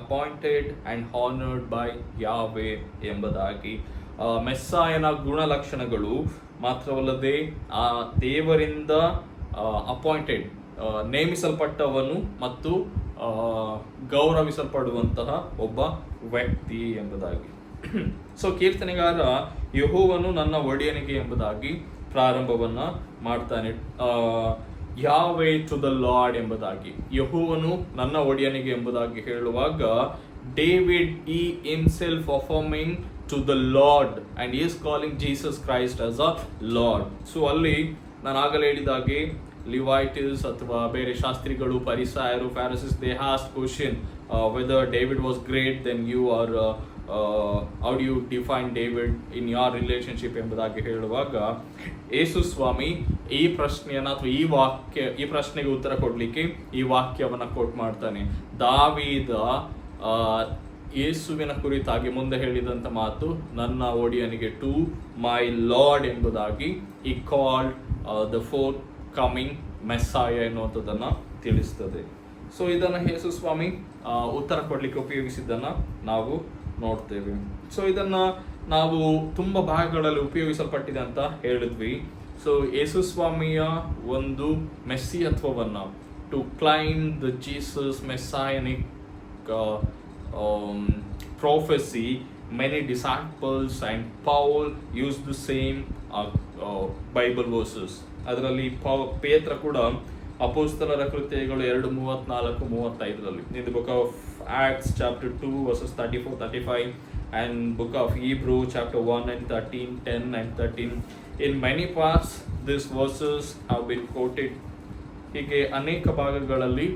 appointed and honoured by Yahweh ಎಂಬುದಾಗಿ. ಮೆಸ್ಸಾಯನ ಗುಣಲಕ್ಷಣಗಳು ಮಾತ್ರವಲ್ಲದೆ ಆ ದೇವರಿಂದ ಅಪಾಯಿಂಟೆಡ್ ನೇಮಿಸಲ್ಪಟ್ಟವನು ಮತ್ತು ಗೌರವಿಸಲ್ಪಡುವಂತಹ ಒಬ್ಬ ವ್ಯಕ್ತಿ ಎಂಬುದಾಗಿ. ಸೊ ಕೀರ್ತನೆಗಾರ ಯೆಹೋವನು ನನ್ನ ಒಡೆಯನಿಗೆ ಎಂಬುದಾಗಿ ಪ್ರಾರಂಭವನ್ನ ಮಾಡ್ತಾನೆ. ಯಾವೇ ಟು ದ ಲಾರ್ಡ್ ಎಂಬುದಾಗಿ, ಯೆಹೋವನು ನನ್ನ ಒಡೆಯನಿಗೆ ಎಂಬುದಾಗಿ ಹೇಳುವಾಗ ಡೇವಿಡ್ ಈ himself ಅಫರ್ಮಿಂಗ್ to the Lord and he is calling Jesus Christ as a Lord. So ಅಲ್ಲಿ ನಾನು ಆಗಲೇ ಹೇಳಿದಾಗೆ ಲಿವೈಟಿಸ್ ಅಥವಾ ಬೇರೆ ಶಾಸ್ತ್ರಿಗಳು, ಫರಿಸಾಯರು, Pharisees, they asked question whether David was great, then you are how do you define David in your relationship ಎಂಬುದಾಗಿ ಹೇಳುವಾಗ, ಯೇಸು ಸ್ವಾಮಿ ಈ ಪ್ರಶ್ನೆಯನ್ನು ಅಥವಾ ಈ ಪ್ರಶ್ನೆಗೆ ಉತ್ತರ ಕೊಡಲಿಕ್ಕೆ ಈ ವಾಕ್ಯವನ್ನು ಕೋಟ್ ಮಾಡ್ತಾನೆ. ದಾವೀದ ಯೇಸುವಿನ ಕುರಿತಾಗಿ ಮುಂದೆ ಹೇಳಿದಂಥ ಮಾತು, ನನ್ನ ಒಡೆಯನಿಗೆ ಟು ಮೈ ಲಾರ್ಡ್ ಎಂಬುದಾಗಿ ಈ ಕಾಲ್ಡ್ ದ ಫೋರ್ತ್ ಕಮಿಂಗ್ ಮೆಸ್ಸಾಯ ಎನ್ನುವಂಥದ್ದನ್ನು ತಿಳಿಸ್ತದೆ. ಸೊ ಇದನ್ನು ಯೇಸು ಸ್ವಾಮಿ ಉತ್ತರ ಕೊಡಲಿಕ್ಕೆ ಉಪಯೋಗಿಸಿದ್ದನ್ನು ನಾವು ನೋಡ್ತೇವೆ. ಸೊ ಇದನ್ನು ನಾವು ತುಂಬ ಭಾಗಗಳಲ್ಲಿ ಉಪಯೋಗಿಸಲ್ಪಟ್ಟಿದೆ ಅಂತ ಹೇಳಿದ್ವಿ. ಸೊ ಯೇಸು ಸ್ವಾಮಿಯ ಒಂದು ಮೆಸ್ಸಿಯತ್ವವನ್ನು, to claim the Jesus messianic prophecy, many disciples and Paul used the same Bible verses. ಅದರಲ್ಲಿ ಪೇತ್ರ ಕೂಡ ಅಪೊಸ್ತಲರ ಕೃತ್ಯಗಳು 2:34-35 in the book of Acts chapter 2 verses 34-35 and book of Hebrew chapter 1 and 13, 10 and 13. In many parts these verses have been quoted. ಹೀಗೆ ಅನೇಕ ಭಾಗಗಳಲ್ಲಿ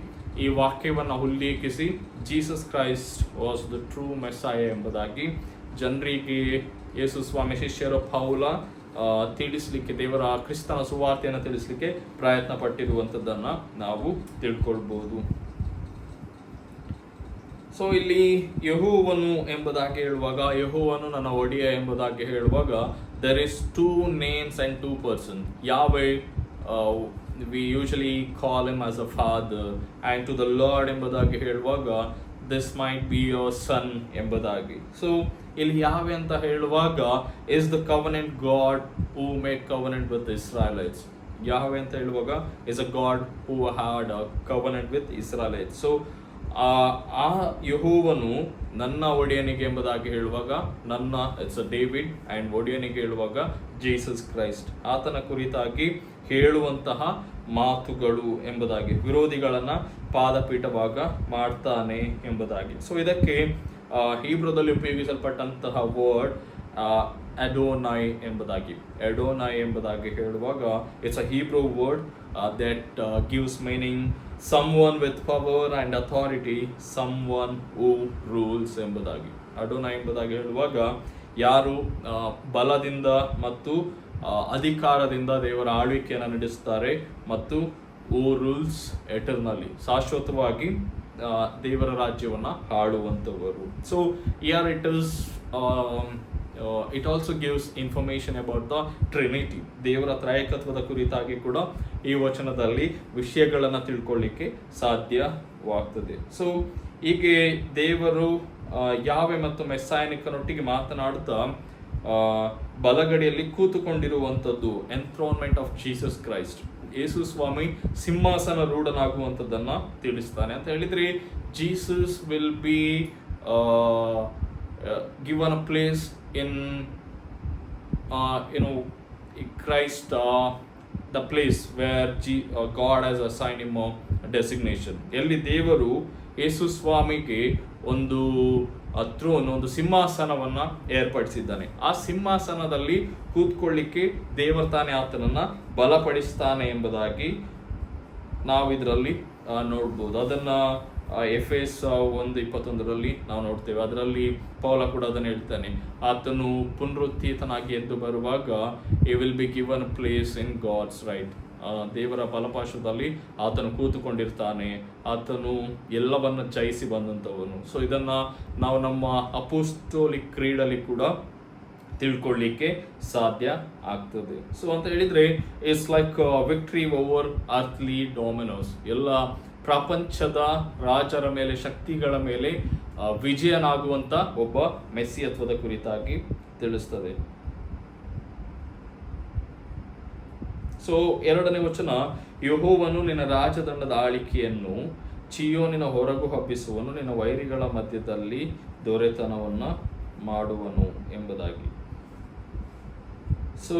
ಈ ವಾಕ್ಯವನ್ನು ಉಲ್ಲೇಖಿಸಿ Jesus Christ was the true Messiah ಎಂಬುದಾಗಿ ಜನರಿಗೆ ಯೇಸು ಸ್ವಾಮಿ ಶಿಷ್ಯರ ಪೌಲ ತಿಳಿಸ್ಲಿಕ್ಕೆ, ದೇವರ ಕ್ರಿಸ್ತನ ಸುವಾರ್ತೆಯನ್ನು ತಿಳಿಸ್ಲಿಕ್ಕೆ ಪ್ರಯತ್ನ ಪಟ್ಟಿರುವಂಥದ್ದನ್ನು ನಾವು ತಿಳ್ಕೊಳ್ಬೋದು. ಸೊ ಇಲ್ಲಿ ಯೆಹೋವನು ಎಂಬುದಾಗಿ ಹೇಳುವಾಗ, ಯೆಹೋವನು ನನ್ನ ಒಡೆಯ ಎಂಬುದಾಗಿ ಹೇಳುವಾಗ, there is 2 names and 2 persons. Yahweh, we usually call him as a father, and to the Lord ಎಂಬುದಾಗಿ ಹೇಳುವಾಗ this might be your son ಎಂಬುದಾಗಿ. ಸೊ ಇಲ್ಲಿ ಯಾವೆ ಅಂತ ಹೇಳುವಾಗ is the covenant God who made covenant with the Israelites. ಯಾವೆ ಅಂತ ಹೇಳುವಾಗ is a God who had a covenant with Israelites. So ಆ ಯೆಹೋವನು ನನ್ನ ಒಡೆಯನಿಗೆ ಎಂಬುದಾಗಿ ಹೇಳುವಾಗ ನನ್ನ ಇಟ್ಸ್ ಅ ಡೇವಿಡ್, ಆ್ಯಂಡ್ ಒಡೆಯನಿಗೆ ಹೇಳುವಾಗ ಜೀಸಸ್ ಕ್ರೈಸ್ಟ್, ಆತನ ಕುರಿತಾಗಿ ಹೇಳುವಂತಹ ಮಾತುಗಳು ಎಂಬುದಾಗಿ, ವಿರೋಧಿಗಳನ್ನು ಪಾದಪೀಠವಾಗ ಮಾಡ್ತಾನೆ ಎಂಬುದಾಗಿ. ಸೊ ಇದಕ್ಕೆ ಹೀಬ್ರೂದಲ್ಲಿ ಉಪಯೋಗಿಸಲ್ಪಟ್ಟಂತಹ ವರ್ಡ್ ಅಡೋನೈ ಎಂಬುದಾಗಿ. ಅಡೋನೈ ಎಂಬುದಾಗಿ ಹೇಳುವಾಗ it's a Hebrew word that gives meaning someone with power and authority, someone who rules ಎಂಬುದಾಗಿ. ಅಡೋನೈ ಎಂಬುದಾಗಿ ಹೇಳುವಾಗ ಯಾರು ಬಲದಿಂದ ಮತ್ತು ಅಧಿಕಾರದಿಂದ ದೇವರ ಆಳ್ವಿಕೆಯನ್ನು ನಡೆಸ್ತಾರೆ ಮತ್ತು who rules eternally, ಶಾಶ್ವತವಾಗಿ ದೇವರ ರಾಜ್ಯವನ್ನು ಆಳುವಂಥವರು. So here it is it also gives information about the Trinity, ದೇವರ ತ್ರೈಕತ್ವದ ಕುರಿತಾಗಿ ಕೂಡ ಈ ವಚನದಲ್ಲಿ ವಿಷಯಗಳನ್ನು ತಿಳ್ಕೊಳ್ಳಿಕ್ಕೆ ಸಾಧ್ಯವಾಗ್ತದೆ. ಸೊ ಹೀಗೆ ದೇವರು ಯಾವೆ ಮತ್ತು ಮೆಸ್ಸಾಯನಿಕನೊಟ್ಟಿಗೆ ಮಾತನಾಡುತ್ತಾ ಬಲಗಡೆಯಲ್ಲಿ ಕೂತುಕೊಂಡಿರುವಂಥದ್ದು, ಎನ್ಥ್ರೋನ್ಮೆಂಟ್ ಆಫ್ ಜೀಸಸ್ ಕ್ರೈಸ್ಟ್, ಯೇಸು ಸ್ವಾಮಿ ಸಿಂಹಾಸನ ರೂಢನಾಗುವಂಥದ್ದನ್ನು ತಿಳಿಸ್ತಾನೆ ಅಂತ ಹೇಳಿದರೆ, Jesus will be given a place in Christ, the place where God has assigned him a designation. ಎಲ್ಲಿ ದೇವರು ಯೇಸು ಸ್ವಾಮಿಗೆ ಒಂದು ಥ್ರೋನ್, ಒಂದು ಸಿಂಹಾಸನವನ್ನು ಏರ್ಪಡಿಸಿದ್ದಾನೆ. ಆ ಸಿಂಹಾಸನದಲ್ಲಿ ಕೂತ್ಕೊಳ್ಳಿಕ್ಕೆ ದೇವರು ತಾನೇ ಆತನನ್ನು ಬಲಪಡಿಸ್ತಾನೆ ಎಂಬುದಾಗಿ ನಾವು ಇದರಲ್ಲಿ ನೋಡ್ಬೋದು. ಅದನ್ನು ಎಫೆಸ್ 1:21 ನಾವು ನೋಡ್ತೇವೆ. ಅದರಲ್ಲಿ ಪೌಲ ಕೂಡ ಅದನ್ನು ಹೇಳ್ತಾನೆ, ಆತನು ಪುನರುತ್ಥಿತನಾಗಿ ಎದ್ದು ಬರುವಾಗ he will be given a place in God's right. ದೇವರ ಬಲಪಾರ್ಶ್ವದಲ್ಲಿ ಆತನು ಕೂತುಕೊಂಡಿರ್ತಾನೆ, ಆತನು ಎಲ್ಲವನ್ನು ಜಯಿಸಿ ಬಂದಂಥವನು. ಸೊ ಇದನ್ನು ನಾವು ನಮ್ಮ ಅಪೋಸ್ಟೋಲಿಕ್ ಕ್ರೀಡಲ್ಲಿ ಕೂಡ ತಿಳ್ಕೊಳ್ಳಿಕ್ಕೆ ಸಾಧ್ಯ ಆಗ್ತದೆ. ಸೊ ಅಂತ ಹೇಳಿದರೆ it's like victory over earthly dominions, ಎಲ್ಲ ಪ್ರಪಂಚದ ರಾಜರ ಮೇಲೆ, ಶಕ್ತಿಗಳ ಮೇಲೆ ವಿಜಯನಾಗುವಂಥ ಒಬ್ಬ ಮೆಸ್ಸಿಯತ್ವದ ಕುರಿತಾಗಿ ತಿಳಿಸ್ತದೆ. ಸೊ 2ನೇ ವಚನ, ಯೆಹೋವನು ನಿನ್ನ ರಾಜದಂಡದ ಆಳಿಕೆಯನ್ನು ಚೀಯೋನಿನ ಹೊರಗು ಹಬ್ಬಿಸುವನು, ನಿನ್ನ ವೈರಿಗಳ ಮಧ್ಯದಲ್ಲಿ ದೊರೆತನವನ್ನು ಮಾಡುವನು ಎಂಬುದಾಗಿ. ಸೊ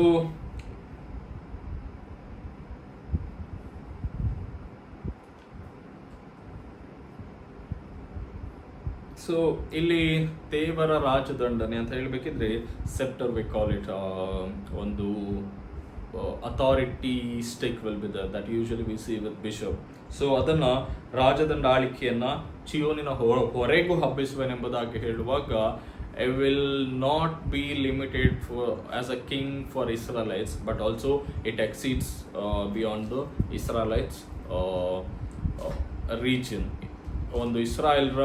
ಇಲ್ಲಿ ದೇವರ ರಾಜದಂಡನೆ ಅಂತ ಹೇಳಬೇಕಿದ್ರೆ ಸೆಪ್ಟರ್ ವಿ ಕಾಲ್ ಇಟ್, ಒಂದು authority stick will be there that usually we see with bishop. So ಅದನ್ನು ರಾಜದಂಡ ಆಳಿಕೆಯನ್ನು ಚಿಯೋನಿನ ಹೊರೆಗೂ ಹಬ್ಬಿಸುವನೆಂಬುದಾಗಿ ಹೇಳುವಾಗ will not be limited for as a king for Israelites, but also it exceeds beyond the Israelites region. ಒಂದು ಇಸ್ರಾಯೇಲ್ರ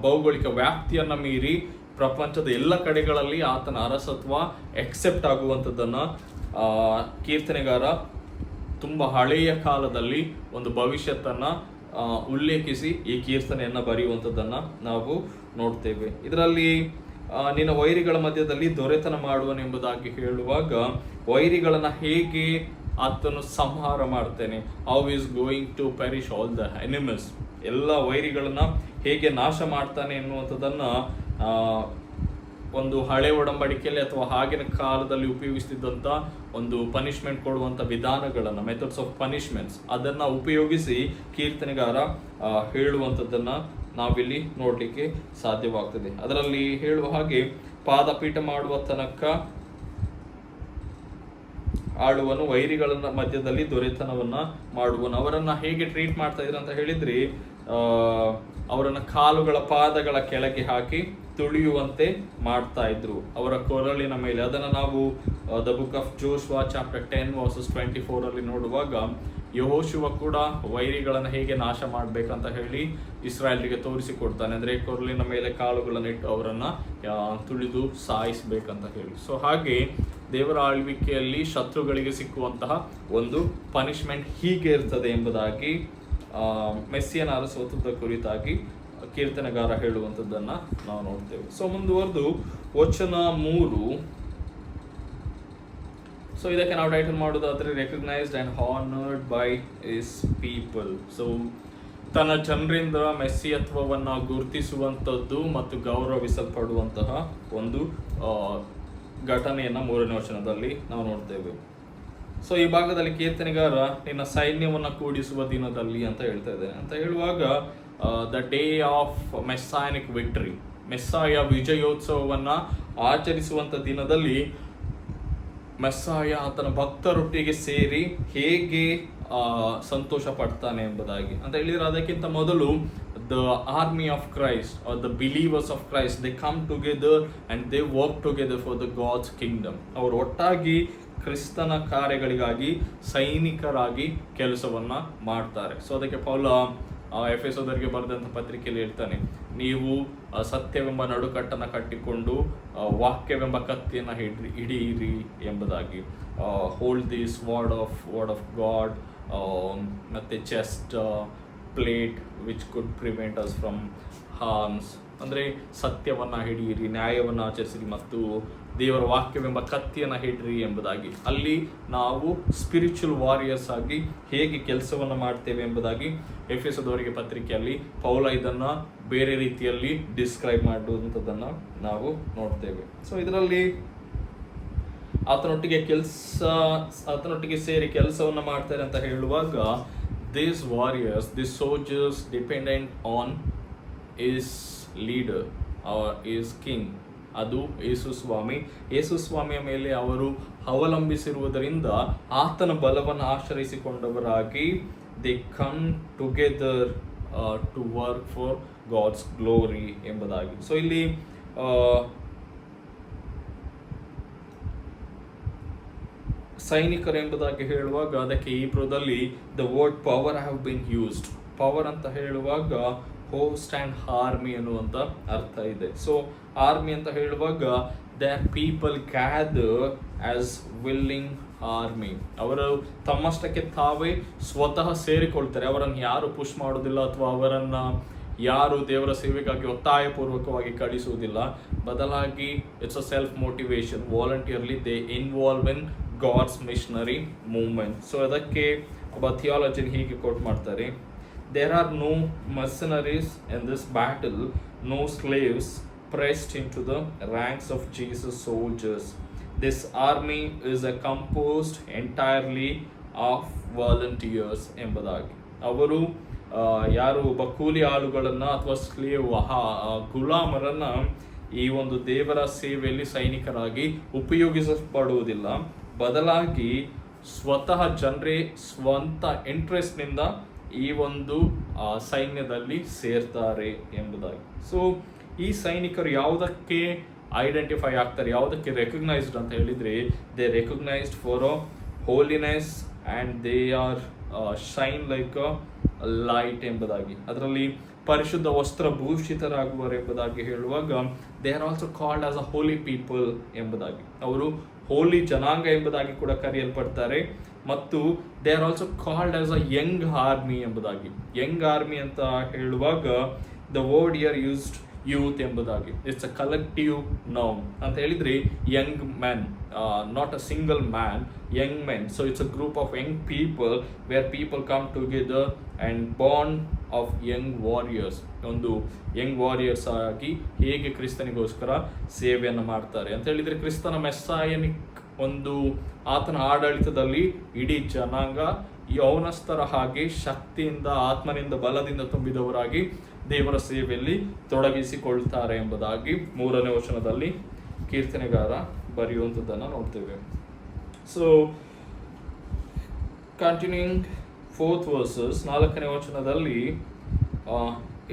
ಭೌಗೋಳಿಕ ವ್ಯಾಪ್ತಿಯನ್ನು ಮೀರಿ ಪ್ರಪಂಚದ ಎಲ್ಲ ಕಡೆಗಳಲ್ಲಿ ಆತನ ಅರಸತ್ವ ಎಕ್ಸೆಪ್ಟ್ ಆಗುವಂಥದ್ದನ್ನು ಕೀರ್ತನೆಗಾರ ತುಂಬ ಹಳೆಯ ಕಾಲದಲ್ಲಿ ಒಂದು ಭವಿಷ್ಯತ್ತನ್ನು ಉಲ್ಲೇಖಿಸಿ ಈ ಕೀರ್ತನೆಯನ್ನು ಬರೆಯುವಂಥದ್ದನ್ನು ನಾವು ನೋಡ್ತೇವೆ. ಇದರಲ್ಲಿ ನಿನ್ನ ವೈರಿಗಳ ಮಧ್ಯದಲ್ಲಿ ದೊರೆತನ ಮಾಡುವನೆಂಬುದಾಗಿ ಹೇಳುವಾಗ ವೈರಿಗಳನ್ನು ಹೇಗೆ ಆತನು ಸಂಹಾರ ಮಾಡ್ತೇನೆ, how is going to perish all the animals, ಎಲ್ಲ ವೈರಿಗಳನ್ನ ಹೇಗೆ ನಾಶ ಮಾಡ್ತಾನೆ ಎನ್ನುವಂಥದ್ದನ್ನು ಒಂದು ಹಳೆ ಒಡಂಬಡಿಕೆಯಲ್ಲಿ ಅಥವಾ ಆಗಿನ ಕಾಲದಲ್ಲಿ ಉಪಯೋಗಿಸ್ತಿದ್ದಂಥ ಒಂದು ಪನಿಷ್ಮೆಂಟ್ ಕೊಡುವಂಥ ವಿಧಾನಗಳನ್ನು, ಮೆಥಡ್ಸ್ ಆಫ್ ಪನಿಷ್ಮೆಂಟ್ಸ್, ಅದನ್ನು ಉಪಯೋಗಿಸಿ ಕೀರ್ತನೆಗಾರ ಹೇಳುವಂಥದ್ದನ್ನು ನಾವಿಲ್ಲಿ ನೋಡಲಿಕ್ಕೆ ಸಾಧ್ಯವಾಗ್ತದೆ. ಅದರಲ್ಲಿ ಹೇಳುವ ಹಾಗೆ, ಪಾದಪೀಠ ಮಾಡುವ ತನಕ ಆಳುವನು, ವೈರಿಗಳ ಮಧ್ಯದಲ್ಲಿ ದೊರೆತನವನ್ನ ಮಾಡುವನು. ಅವರನ್ನ ಹೇಗೆ ಟ್ರೀಟ್ ಮಾಡ್ತಾ ಇದ್ರು ಅಂತ ಹೇಳಿದ್ರೆ, ಅವರನ್ನ ಕಾಲುಗಳ ಪಾದಗಳ ಕೆಳಗೆ ಹಾಕಿ ತುಳಿಯುವಂತೆ ಮಾಡ್ತಾ ಇದ್ರು, ಅವರ ಕೊರಳಿನ ಮೇಲೆ. ಅದನ್ನು ನಾವು the book of Joshua chapter 10 versus 24 ಅಲ್ಲಿ ನೋಡುವಾಗ, ಯೆಹೋಶುವ ಕೂಡ ವೈರಿಗಳನ್ನು ಹೇಗೆ ನಾಶ ಮಾಡಬೇಕಂತ ಹೇಳಿ ಇಸ್ರಾಯೇಲ್ಗೆ ತೋರಿಸಿಕೊಡ್ತಾನೆ. ಅಂದರೆ ಕೊರಳಿನ ಮೇಲೆ ಕಾಲುಗಳನ್ನಿಟ್ಟು ಅವರನ್ನು ತುಳಿದು ಸಾಯಿಸಬೇಕಂತ ಹೇಳಿ. ಸೊ ಹಾಗೆ ದೇವರ ಆಳ್ವಿಕೆಯಲ್ಲಿ ಶತ್ರುಗಳಿಗೆ ಸಿಕ್ಕುವಂತಹ ಒಂದು ಪನಿಷ್ಮೆಂಟ್ ಹೀಗೆ ಇರ್ತದೆ ಎಂಬುದಾಗಿ ಮೆಸ್ಸಿಯನ ಅರಸತ್ವದ ಕುರಿತಾಗಿ ಕೀರ್ತನೆಗಾರ ಹೇಳುವಂಥದ್ದನ್ನು ನಾವು ನೋಡ್ತೇವೆ. ಸೊ ಮುಂದುವರೆದು ವಚನ 3. ಸೊ ಇದಕ್ಕೆ ನಾವು ಟೈಟಲ್ ಮಾಡೋದಾದ್ರೆ, recognised and honoured by is people. So ತನ್ನ ಜನರಿಂದ ಮೆಸ್ಸಿಯತ್ವವನ್ನು ಗುರುತಿಸುವಂಥದ್ದು ಮತ್ತು ಗೌರವಿಸಲ್ಪಡುವಂತಹ ಒಂದು ಘಟನೆಯನ್ನು 3ನೇ ವಚನದಲ್ಲಿ ನಾವು ನೋಡ್ತೇವೆ. ಸೊ ಈ ಭಾಗದಲ್ಲಿ ಕೀರ್ತನೆಗಾರ ನಿನ್ನ ಸೈನ್ಯವನ್ನು ಕೂಡಿಸುವ ದಿನದಲ್ಲಿ ಅಂತ ಹೇಳ್ತಾ ಇದ್ದೇನೆ. ಅಂತ ಹೇಳುವಾಗ ದ ಡೇ ಆಫ್ ಮೆಸ್ಸಾಯನಿಕ್ ವಿಕ್ಟರಿ, ಮೆಸ್ಸಾಯ ವಿಜಯೋತ್ಸವವನ್ನು ಆಚರಿಸುವಂಥ ದಿನದಲ್ಲಿ ಮೆಸ್ಸಾಯ ಆತನ ಭಕ್ತರೊಟ್ಟಿಗೆ ಸೇರಿ ಹೇಗೆ ಸಂತೋಷ ಪಡ್ತಾನೆ ಎಂಬುದಾಗಿ ಅಂತ ಹೇಳಿದ್ರೆ, ಅದಕ್ಕಿಂತ ಮೊದಲು the army of Christ or the believers of Christ, they come together and they work together for the God's kingdom. ಅವರು ಒಟ್ಟಾಗಿ ಕ್ರಿಸ್ತನ ಕಾರ್ಯಗಳಿಗಾಗಿ ಸೈನಿಕರಾಗಿ ಕೆಲಸವನ್ನ ಮಾಡ್ತಾರೆ. ಸೊ ಅದಕ್ಕೆ ಪೌಲ ಎಫೆಸೋದರಿಗೆ ಬರೆದಂಥ ಪತ್ರಿಕೆಯಲ್ಲಿ ಹೇಳ್ತಾನೆ, ನೀವು ಸತ್ಯವೆಂಬ ನಡುಕಟ್ಟನ್ನು ಕಟ್ಟಿಕೊಂಡು ವಾಕ್ಯವೆಂಬ ಕತ್ತಿಯನ್ನು ಹಿಡಿಯಿರಿ ಎಂಬುದಾಗಿ. Hold this word of God, ಮತ್ತೆ chest plate which could prevent us from harms. ಅಂದರೆ ಸತ್ಯವನ್ನು ಹಿಡಿಯಿರಿ, ನ್ಯಾಯವನ್ನು ಆಚರಿಸಿರಿ ಮತ್ತು ದೇವರ ವಾಕ್ಯವೆಂಬ ಕತ್ತಿಯನ್ನು ಹಿಡಿರಿ ಎಂಬುದಾಗಿ. ಅಲ್ಲಿ ನಾವು ಸ್ಪಿರಿಚುವಲ್ ವಾರಿಯರ್ಸ್ ಆಗಿ ಹೇಗೆ ಕೆಲಸವನ್ನು ಮಾಡ್ತೇವೆ ಎಂಬುದಾಗಿ ಎಫೆಸದವರಿಗೆ ಪತ್ರಿಕೆಯಲ್ಲಿ ಪೌಲ ಇದನ್ನು ಬೇರೆ ರೀತಿಯಲ್ಲಿ ಡಿಸ್ಕ್ರೈಬ್ ಮಾಡುವಂಥದ್ದನ್ನು ನಾವು ನೋಡ್ತೇವೆ. ಸೊ ಇದರಲ್ಲಿ ಆತನೊಟ್ಟಿಗೆ ಸೇರಿ ಕೆಲಸವನ್ನು ಮಾಡ್ತಾರೆ ಅಂತ ಹೇಳುವಾಗ, these warriors, these soldiers dependent on his leader or his king, ಅದು ಯೇಸು ಸ್ವಾಮಿಯ ಮೇಲೆ ಅವರು ಅವಲಂಬಿಸಿರುವುದರಿಂದ ಆತನ ಬಲವನ್ನು ಆಶ್ರಯಿಸಿಕೊಂಡವರಾಗಿ they come together to work for God's glory ಎಂಬುದಾಗಿ. ಸೊ ಇಲ್ಲಿ ಸೈನಿಕರು ಎಂಬುದಾಗಿ ಹೇಳುವಾಗ ಅದಕ್ಕೆ ಹೀಬ್ರೂದಲ್ಲಿ the word power have been used. Power ಅಂತ ಹೇಳುವಾಗ ಹೋಸ್ಟ್ ಆ್ಯಂಡ್ ಆರ್ಮಿ ಅನ್ನುವಂಥ ಅರ್ಥ ಇದೆ. ಸೊ ಆರ್ಮಿ ಅಂತ ಹೇಳುವಾಗ the people gather as willing army. ಅವರು ತಮ್ಮಷ್ಟಕ್ಕೆ ತಾವೇ ಸ್ವತಃ ಸೇರಿಕೊಳ್ತಾರೆ. ಅವರನ್ನು ಯಾರು ಪುಷ್ ಮಾಡೋದಿಲ್ಲ ಅಥವಾ ಅವರನ್ನು ಯಾರು ದೇವರ ಸೇವೆಗಾಗಿ ಒತ್ತಾಯಪೂರ್ವಕವಾಗಿ ಕಳಿಸುವುದಿಲ್ಲ. ಬದಲಾಗಿ it's a self motivation, voluntarily they involve in God's missionary movement. So ಅದಕ್ಕೆ ಒಬ್ಬ ಥಿಯಾಲಜಿನ್ ಹೀಗೆ ಕೋಟ್ ಮಾಡ್ತಾರೆ, there are no mercenaries in this battle, no slaves pressed into the ranks of Jesus' soldiers. This army is composed entirely of volunteers ಎಂಬುದಾಗಿ. ಅವರು ಯಾರು ಒಬ್ಬ ಕೂಲಿ ಆಳುಗಳನ್ನು ಅಥವಾ ಸ್ಲೇವ್ ಗುಲಾಮರನ್ನು ಈ ಒಂದು ದೇವರ ಸೇವೆಯಲ್ಲಿ ಸೈನಿಕರಾಗಿ ಉಪಯೋಗಿಸಲ್ಪಡುವುದಿಲ್ಲ. ಬದಲಾಗಿ ಸ್ವತಃ ಜನರೇ ಸ್ವಂತ ಇಂಟ್ರೆಸ್ಟ್ನಿಂದ ಈ ಒಂದು ಸೈನ್ಯದಲ್ಲಿ ಸೇರ್ತಾರೆ ಎಂಬುದಾಗಿ. ಸೊ ಈ ಸೈನಿಕರು ಯಾವುದಕ್ಕೆ ಐಡೆಂಟಿಫೈ ಆಗ್ತಾರೆ, ಯಾವುದಕ್ಕೆ ರೆಕಗ್ನೈಸ್ಡ್ ಅಂತ ಹೇಳಿದರೆ, they recognised for holiness and they are shine like a light ಎಂಬುದಾಗಿ, ಅದರಲ್ಲಿ ಪರಿಶುದ್ಧ ವಸ್ತ್ರಭೂಷಿತರಾಗುವರು ಎಂಬುದಾಗಿ ಹೇಳುವಾಗ they are also called as a holy people ಎಂಬುದಾಗಿ, ಅವರು ಹೋಲಿ ಜನಾಂಗ ಎಂಬುದಾಗಿ ಕೂಡ ಕರೆಯಲ್ಪಡ್ತಾರೆ. ಮತ್ತು they are also called as a young army ಎಂಬುದಾಗಿ. ಯಂಗ್ ಆರ್ಮಿ ಅಂತ ಹೇಳುವಾಗ the word here used youth ಎಂಬುದಾಗಿ. ಇಟ್ಸ್ ಅ ಕಲೆಕ್ಟಿವ್ ನೌನ್ ಅಂತ ಹೇಳಿದ್ರೆ young men, not a single man, young men. So it's a group of Young people where people come together and bond of Young warriors. ಒಂದು Young warriors ಆಗಿ ಹೇಗೆ ಕ್ರಿಸ್ತನಿಗೋಸ್ಕರ ಸೇವೆಯನ್ನು ಮಾಡ್ತಾರೆ ಅಂತ ಹೇಳಿದರೆ, ಕ್ರಿಸ್ತನ ಮೆಸ್ಸಾಯನಿಕ್ ಒಂದು ಆತನ ಆಡಳಿತದಲ್ಲಿ ಇಡೀ ಜನಾಂಗ ಯೌವನಸ್ಥರ ಹಾಗೆ ಶಕ್ತಿಯಿಂದ, ಆತ್ಮನಿಂದ, ಬಲದಿಂದ ತುಂಬಿದವರಾಗಿ ದೇವರ ಸೇವೆಯಲ್ಲಿ ತೊಡಗಿಸಿಕೊಳ್ತಾರೆ ಎಂಬುದಾಗಿ 3ನೇ ವಚನದಲ್ಲಿ ಕೀರ್ತನೆಗಾರ ಬರೆಯುವಂಥದ್ದನ್ನು ನೋಡ್ತೇವೆ. ಸೊ ಕಂಟಿನ್ಯೂಯಿಂಗ್ 4th verses, 4ನೇ ವಚನದಲ್ಲಿ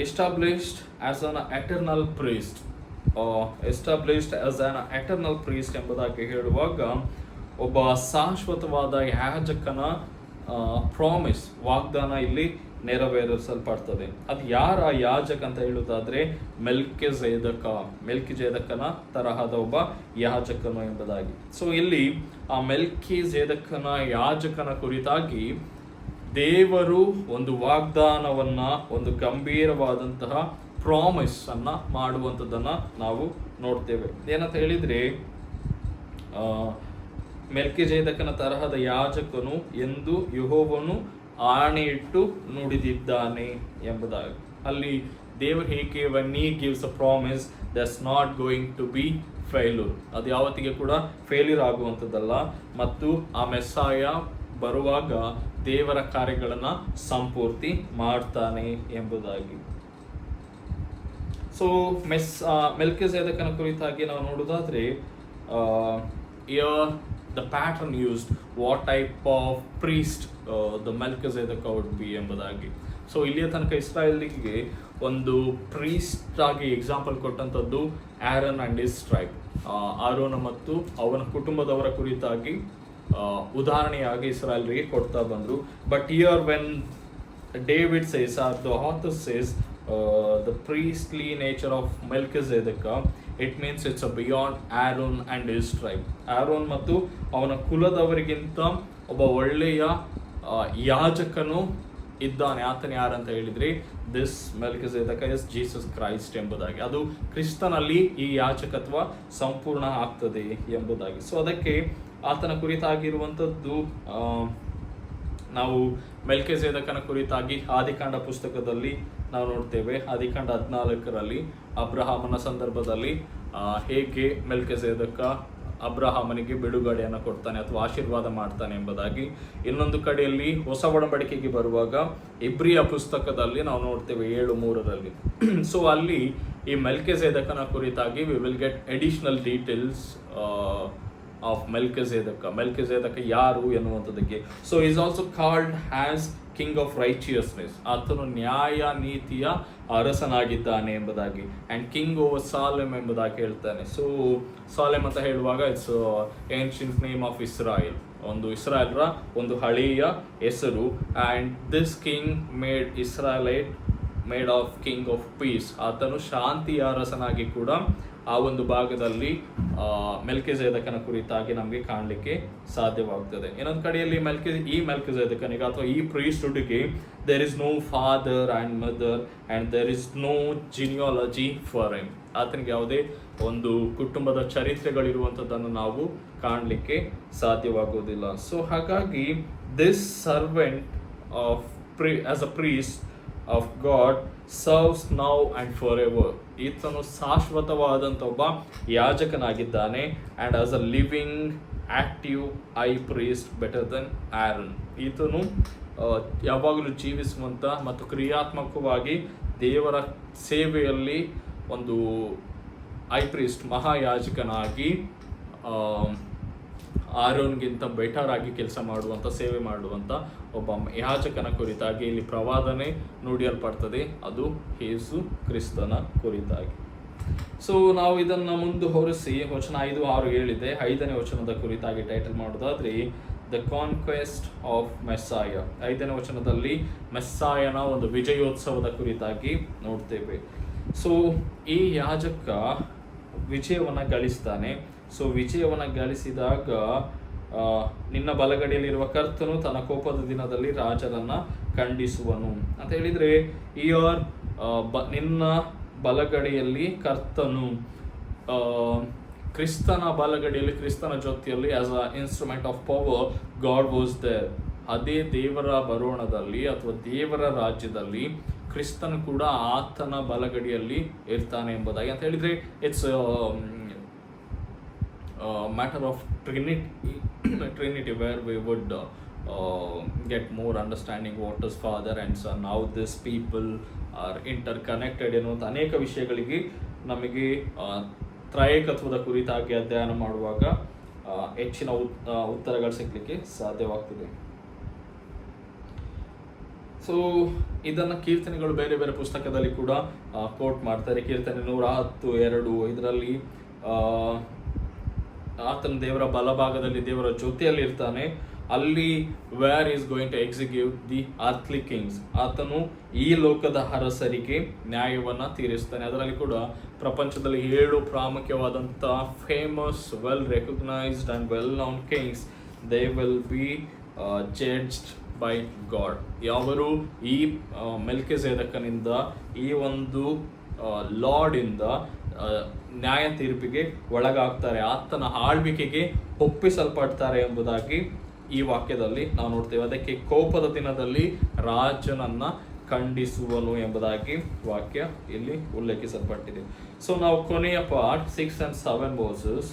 established as an eternal priest, established as an eternal priest ಎಂಬುದಾಗಿ ಹೇಳುವಾಗ ಒಬ್ಬ ಶಾಶ್ವತವಾದ ಯಾಜಕನ ಪ್ರಾಮಿಸ್, ವಾಗ್ದಾನ ಇಲ್ಲಿ ನೆರವೇರಿಸಲ್ಪಡ್ತದೆ. ಅದು ಯಾರ ಯಾಜಕ ಅಂತ ಹೇಳುವುದಾದ್ರೆ ಮೆಲ್ಕಿಜೇದಕನ ತರಹದ ಒಬ್ಬ ಯಾಜಕನು ಎಂಬುದಾಗಿ. ಸೊ ಇಲ್ಲಿ ಆ ಮೆಲ್ಕಿಜೇದಕನ ಯಾಜಕನ ಕುರಿತಾಗಿ ದೇವರು ಒಂದು ವಾಗ್ದಾನವನ್ನ, ಒಂದು ಗಂಭೀರವಾದಂತಹ ಪ್ರಾಮಿಸ್ ಅನ್ನ ಮಾಡುವಂಥದ್ದನ್ನ ನಾವು ನೋಡ್ತೇವೆ. ಏನಂತ ಹೇಳಿದ್ರೆ, ಮೆಲ್ಕಿಜೇದಕನ ತರಹದ ಯಾಜಕನು ಎಂದು ಯೆಹೋವನು ಆಣೆಯಿಟ್ಟು ನುಡಿದಿದ್ದಾನೆ ಎಂಬುದಾಗಿ. ಅಲ್ಲಿ ದೇವರು ಹೇಗೆ when he gives a promise, that's not going to be failure. ಅದು ಯಾವತ್ತಿಗೆ ಕೂಡ ಫೇಲ್ಯೂರ್ ಆಗುವಂಥದ್ದಲ್ಲ. ಮತ್ತು ಆ ಮೆಸ್ಸಾಯ ಬರುವಾಗ ದೇವರ ಕಾರ್ಯಗಳನ್ನು ಸಂಪೂರ್ತಿ ಮಾಡ್ತಾನೆ ಎಂಬುದಾಗಿ. ಸೊ ಮೆಲ್ಕಿಜೇದಕನ ಕುರಿತಾಗಿ ನಾವು ನೋಡೋದಾದ್ರೆ, the pattern used, what type of priest the Melchizedek would be ಎಂಬುದಾಗಿ. ಸೊ ಇಲ್ಲಿಯ ತನಕ ಇಸ್ರಾಯೇಲಿಗೆ ಒಂದು ಪ್ರೀಸ್ಟ್ ಆಗಿ ಎಕ್ಸಾಂಪಲ್ ಕೊಟ್ಟಂಥದ್ದು ಆರೋನ್ ಅಂಡ್ ಹಿಸ್ ಟ್ರೈಬ್, ಆರೋನ ಮತ್ತು ಅವನ ಕುಟುಂಬದವರ ಕುರಿತಾಗಿ ಉದಾಹರಣೆಯಾಗಿ ಇಸ್ರಾಯೇಲ್ರಿಗೆ ಕೊಡ್ತಾ ಬಂದರು. But here when David says, or the author says, the priestly nature of Melchizedek, it means it's a beyond Aaron and his tribe. Aaron ಮತ್ತು ಅವನ ಕುಲದವರಿಗಿಂತ ಒಬ್ಬ ಒಳ್ಳೆಯ ಯಾಜಕನು ಇದ್ದಾನೆ. ಆತನ ಯಾರಂತ ಹೇಳಿದ್ರೆ, ದಿಸ್ ಮೆಲ್ಕಿಜೆದೆಕ ಇಸ್ ಜೀಸಸ್ ಕ್ರೈಸ್ಟ್ ಎಂಬುದಾಗಿ. ಅದು ಕ್ರಿಸ್ತನಲ್ಲಿ ಈ ಯಾಜಕತ್ವ ಸಂಪೂರ್ಣ ಆಗ್ತದೆ ಎಂಬುದಾಗಿ. ಸೊ ಅದಕ್ಕೆ ಆತನ ಕುರಿತಾಗಿರುವಂಥದ್ದು ನಾವು ಮೆಲ್ಕಿಜೆದಕನ ಕುರಿತಾಗಿ ಆದಿಕಾಂಡ ಪುಸ್ತಕದಲ್ಲಿ ನಾವು ನೋಡ್ತೇವೆ. ಆದಿಕಾಂಡ 14ರಲ್ಲಿ ಅಬ್ರಹಾಮನ ಸಂದರ್ಭದಲ್ಲಿ ಹೇಗೆ ಮೆಲ್ಕಿಜೆದಕ ಅಬ್ರಹಾಮನಿಗೆ ಬಿಡುಗಡೆಯನ್ನು ಕೊಡ್ತಾನೆ ಅಥವಾ ಆಶೀರ್ವಾದ ಮಾಡ್ತಾನೆ ಎಂಬುದಾಗಿ. ಇನ್ನೊಂದು ಕಡೆಯಲ್ಲಿ ಹೊಸ ಒಡಂಬಡಿಕೆಗೆ ಬರುವಾಗ ಇಬ್ರಿಯ ಪುಸ್ತಕದಲ್ಲಿ ನಾವು ನೋಡ್ತೇವೆ 7:3ರಲ್ಲಿ. ಸೊ ಅಲ್ಲಿ ಈ ಮೆಲ್ಕಿಜೆದಕನ ಕುರಿತಾಗಿ we will get additional details of Melchizedek ಯಾರು ಎನ್ನುವಂಥದ್ದಕ್ಕೆ. So is also called has king of righteousness, ಆತನು ನ್ಯಾಯ ನೀತಿಯ ಅರಸನಾಗಿದ್ದಾನೆ ಎಂಬುದಾಗಿ. ಆ್ಯಂಡ್ ಕಿಂಗ್ ಓವರ್ ಸಾಲೆಮ್ ಎಂಬುದಾಗಿ ಹೇಳ್ತಾನೆ. ಸೊ ಸಾಲೆಮ್ ಅಂತ ಹೇಳುವಾಗ it's ancient name of Israel, ಒಂದು ಇಸ್ರಾಯೇಲ್ರ ಒಂದು ಹಳೆಯ ಹೆಸರು. And this king made Israelite made of king of peace, ಆತನು ಶಾಂತಿಯ ಅರಸನಾಗಿ ಕೂಡ ಆ ಒಂದು ಭಾಗದಲ್ಲಿ ಮೆಲ್ಕಿಜೆದಕನ ಕುರಿತಾಗಿ ನಮಗೆ ಕಾಣಲಿಕ್ಕೆ ಸಾಧ್ಯವಾಗ್ತದೆ. ಇನ್ನೊಂದು ಕಡೆಯಲ್ಲಿ ಈ ಮೆಲ್ಕಿಜೆದಕನಿಗೆ ಅಥವಾ ಈ ಪ್ರೀಸ್ಟ್ಹುಡ್ಗೆ there is no father and mother and there is no genealogy for him. ಆತನಿಗೆ ಯಾವುದೇ ಒಂದು ಕುಟುಂಬದ ಚರಿತ್ರೆಗಳಿರುವಂಥದ್ದನ್ನು ನಾವು ಕಾಣಲಿಕ್ಕೆ ಸಾಧ್ಯವಾಗುವುದಿಲ್ಲ. ಸೊ ಹಾಗಾಗಿ this servant of as a priest of God serves now and for ever. ಈತನು ಶಾಶ್ವತವಾದಂಥ ಒಬ್ಬ ಯಾಜಕನಾಗಿದ್ದಾನೆ. And as a living active high priest better than Aaron. ಈತನು ಯಾವಾಗಲೂ ಜೀವಿಸುವಂಥ ಮತ್ತು ಕ್ರಿಯಾತ್ಮಕವಾಗಿ ದೇವರ ಸೇವೆಯಲ್ಲಿ ಒಂದು ಐ ಪ್ರೀಸ್ಟ್ ಮಹಾಯಾಜಕನಾಗಿ ಆರೋನ್ಗಿಂತ ಬೆಟರ್ ಆಗಿ ಕೆಲಸ ಮಾಡುವಂಥ, ಸೇವೆ ಮಾಡುವಂಥ ಒಬ್ಬ ಯಾಜಕನ ಕುರಿತಾಗಿ ಇಲ್ಲಿ ಪ್ರವಾದನೆ ನುಡಿಯಲ್ಪಡ್ತದೆ. ಅದು ಯೇಸು ಕ್ರಿಸ್ತನ ಕುರಿತಾಗಿ. ಸೊ ನಾವು ಇದನ್ನು ಮುಂದುವರಿಸಿ ವಚನ 5-6 ಹೇಳಿದೆ. 5ನೇ ವಚನದ ಕುರಿತಾಗಿ ಟೈಟಲ್ ಮಾಡೋದಾದ್ರೆ ದ ಕಾನ್ಕ್ವೆಸ್ಟ್ ಆಫ್ ಮೆಸ್ಸಾಯ. 5ನೇ ವಚನದಲ್ಲಿ ಮೆಸ್ಸಾಯನ ಒಂದು ವಿಜಯೋತ್ಸವದ ಕುರಿತಾಗಿ ನೋಡ್ತೇವೆ. ಸೊ ಈ ಯಾಜಕ ವಿಜಯವನ್ನು ಗಳಿಸ್ತಾನೆ. ಸೊ ವಿಜಯವನ್ನು ಗಳಿಸಿದಾಗ ನಿನ್ನ ಬಲಗಡೆಯಲ್ಲಿರುವ ಕರ್ತನು ತನ್ನ ಕೋಪದ ದಿನದಲ್ಲಿ ರಾಜರನ್ನ ಖಂಡಿಸುವನು ಅಂತ ಹೇಳಿದ್ರೆ, ನಿನ್ನ ಬಲಗಡೆಯಲ್ಲಿ ಕರ್ತನು, ಕ್ರಿಸ್ತನ ಬಲಗಡೆಯಲ್ಲಿ, ಕ್ರಿಸ್ತನ ಜೊತೆಯಲ್ಲಿ as a instrument of power God was there. ಅದೇ ದೇವರ ಬರೋಣದಲ್ಲಿ ಅಥವಾ ದೇವರ ರಾಜ್ಯದಲ್ಲಿ ಕ್ರಿಸ್ತನು ಕೂಡ ಆತನ ಬಲಗಡೆಯಲ್ಲಿ ಇರ್ತಾನೆ ಎಂಬುದಾಗಿ ಅಂತ ಹೇಳಿದ್ರೆ, it's matter of Trinity where we would get more understanding what is Father and Son, how these people are interconnected ಎನ್ನುವಂಥ ಅನೇಕ ವಿಷಯಗಳಿಗೆ ನಮಗೆ ತ್ರೈಕತ್ವದ ಕುರಿತಾಗಿ ಅಧ್ಯಯನ ಮಾಡುವಾಗ ಹೆಚ್ಚಿನ ಉತ್ತರಗಳು ಸಿಗಲಿಕ್ಕೆ ಸಾಧ್ಯವಾಗ್ತದೆ. ಸೊ ಇದನ್ನು ಕೀರ್ತನೆಗಳು ಬೇರೆ ಬೇರೆ ಪುಸ್ತಕದಲ್ಲಿ ಕೂಡ ಕೋಟ್ ಮಾಡ್ತಾರೆ. ಕೀರ್ತನೆ 110:2 ಇದರಲ್ಲಿ ಆತನ ದೇವರ ಬಲಭಾಗದಲ್ಲಿ ದೇವರ ಜೊತೆಯಲ್ಲಿ ಇರ್ತಾನೆ. ಅಲ್ಲಿ where is going to execute the earthly kings, ಆತನು ಈ ಲೋಕದ ಅರಸರಿಗೆ ನ್ಯಾಯವನ್ನು ತೀರಿಸ್ತಾನೆ. ಅದರಲ್ಲಿ ಕೂಡ ಪ್ರಪಂಚದಲ್ಲಿ 7 ಪ್ರಾಮುಖ್ಯವಾದಂಥ famous, well recognised and well known kings, they will be judged by God. ಯಾವರು ಈ ಮೆಲ್ಕಿಜೆದೇಕನಿಂದ, ಈ ಒಂದು ಲಾರ್ಡಿಂದ ನ್ಯಾಯ ತೀರ್ಪಿಗೆ ಒಳಗಾಗ್ತಾರೆ, ಆತನ ಆಳ್ವಿಕೆಗೆ ಒಪ್ಪಿಸಲ್ಪಡ್ತಾರೆ ಎಂಬುದಾಗಿ ಈ ವಾಕ್ಯದಲ್ಲಿ ನಾವು ನೋಡ್ತೇವೆ. ಅದಕ್ಕೆ ಕೋಪದ ದಿನದಲ್ಲಿ ರಾಜನನ್ನ ಖಂಡಿಸುವನು ಎಂಬುದಾಗಿ ವಾಕ್ಯ ಇಲ್ಲಿ ಉಲ್ಲೇಖಿಸಲ್ಪಟ್ಟಿದೆ. ಸೊ ನಾವು ಕೊನೆಯ ಪಾರ್ಟ್ 6 and 7 verses.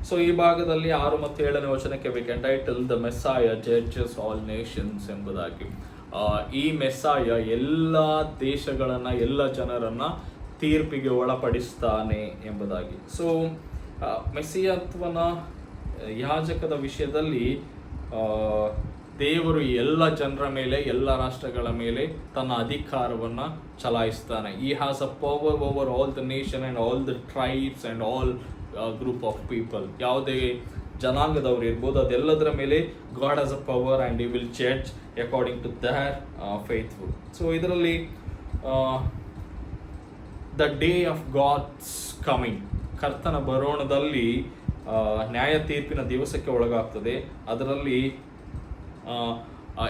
ಸೊ ಈ ಭಾಗದಲ್ಲಿ 6 ಮತ್ತು 7ನೇ ವಚನಕ್ಕೆ we can title the Messiah judges all nations ಎಂಬುದಾಗಿ. ಈ ಮೆಸ್ಸಾಯ ಎಲ್ಲ ದೇಶಗಳನ್ನ, ಎಲ್ಲ ಜನರನ್ನ ತೀರ್ಪಿಗೆ ಒಳಪಡಿಸ್ತಾನೆ ಎಂಬುದಾಗಿ. ಸೊ ಮೆಸ್ಸಿಯತ್ವನ ಯಾಜಕದ ವಿಷಯದಲ್ಲಿ ದೇವರು ಎಲ್ಲ ಜನರ ಮೇಲೆ, ಎಲ್ಲ ರಾಷ್ಟ್ರಗಳ ಮೇಲೆ ತನ್ನ ಅಧಿಕಾರವನ್ನು ಚಲಾಯಿಸ್ತಾನೆ. ಈ has a power over all the nation and all the tribes and all group of people. ಯಾವುದೇ ಜನಾಂಗದವರು ಇರ್ಬೋದು, ಅದೆಲ್ಲದರ ಮೇಲೆ God has a power and he will judge according to their faithful. So ಇದರಲ್ಲಿ the day of God's coming, ಕರ್ತನ ಬರೋಣದಲ್ಲಿ ನ್ಯಾಯ ತೀರ್ಪಿನ ದಿವಸಕ್ಕೆ ಒಳಗಾಗ್ತದೆ. ಅದರಲ್ಲಿ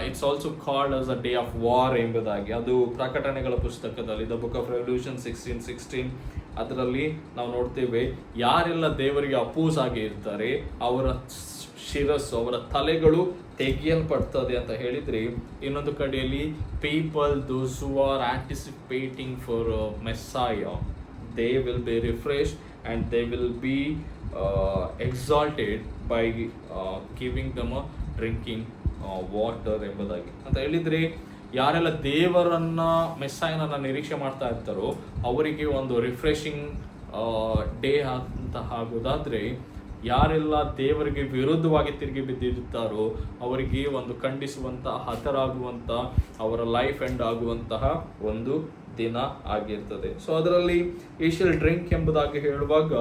it's also called as a day of war ಎಂಬುದಾಗಿ. ಅದು ಪ್ರಕಟಣೆಗಳ ಪುಸ್ತಕದಲ್ಲಿ ದ ಬುಕ್ ಆಫ್ ರೆವಲ್ಯೂಷನ್ 16:16 ಅದರಲ್ಲಿ ನಾವು ನೋಡ್ತೇವೆ, ಯಾರೆಲ್ಲ ದೇವರಿಗೆ ಅಪೋಸ್ ಆಗಿ ಇರ್ತಾರೆ ಅವರ ಶಿರಸ್ಸು, ಅವರ ತಲೆಗಳು ತೆಗೆಯಲ್ಪಡ್ತದೆ ಅಂತ ಹೇಳಿದ್ರೆ, ಇನ್ನೊಂದು ಕಡೆಯಲ್ಲಿ people those who are anticipating for Messiah, they will be refreshed and they will be exalted by giving them a drinking water ಎಂಬುದಾಗಿ ಅಂತ ಹೇಳಿದ್ರೆ, ಯಾರೆಲ್ಲ ದೇವರನ್ನ, ಮೆಸ್ಸಾಯನನ್ನ ನಿರೀಕ್ಷೆ ಮಾಡ್ತಾ ಇರ್ತಾರೋ ಅವರಿಗೆ ಒಂದು ರಿಫ್ರೆಶಿಂಗ್ ಡೇ ಅಂತ ಆಗೋದಾದ್ರೆ, ಯಾರೆಲ್ಲ ದೇವರಿಗೆ ವಿರುದ್ಧವಾಗಿ ತಿರುಗಿ ಬಿದ್ದಿರ್ತಾರೋ ಅವರಿಗೆ ಒಂದು ಖಂಡಿಸುವಂತಹ, ಹತರಾಗುವಂಥ, ಅವರ ಲೈಫ್ ಎಂಡ್ ಆಗುವಂತಹ ಒಂದು ದಿನ ಆಗಿರ್ತದೆ. ಸೊ ಅದರಲ್ಲಿ ಈ ಶಿಲ್ ಡ್ರಿಂಕ್ ಎಂಬುದಾಗಿ ಹೇಳುವಾಗ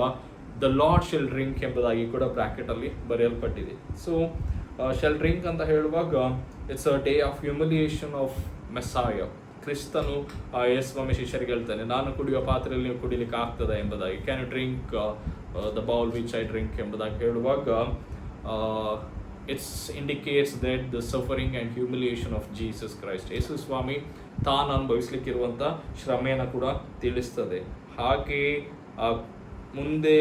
ದ ಲಾರ್ಡ್ ಶಿಲ್ ಡ್ರಿಂಕ್ ಎಂಬುದಾಗಿ ಕೂಡ ಬ್ರಾಕೆಟಲ್ಲಿ ಬರೆಯಲ್ಪಟ್ಟಿದೆ. ಸೊ ಶೆಲ್ ಡ್ರಿಂಕ್ ಅಂತ ಹೇಳುವಾಗ it's a day of humiliation of Messiah. ಕ್ರಿಸ್ತನು ಯೇಸುಸ್ವಾಮಿ ಶಿಷ್ಯರಿಗೆ ಹೇಳ್ತಾನೆ, ನಾನು ಕುಡಿಯುವ ಪಾತ್ರೆಯಲ್ಲಿ ನೀವು ಕುಡಿಲಿಕ್ಕೆ ಆಗ್ತದೆ ಎಂಬುದಾಗಿ. Can you drink the bowl which I drink ಎಂಬುದಾಗಿ ಹೇಳುವಾಗ it's indicates that the suffering and humiliation of Jesus Christ. ಯೇಸುಸ್ವಾಮಿ ತಾನು ಅನುಭವಿಸ್ಲಿಕ್ಕಿರುವಂಥ ಶ್ರಮೆಯನ್ನು ಕೂಡ ತಿಳಿಸ್ತದೆ. ಹಾಗೆ ಮುಂದೆ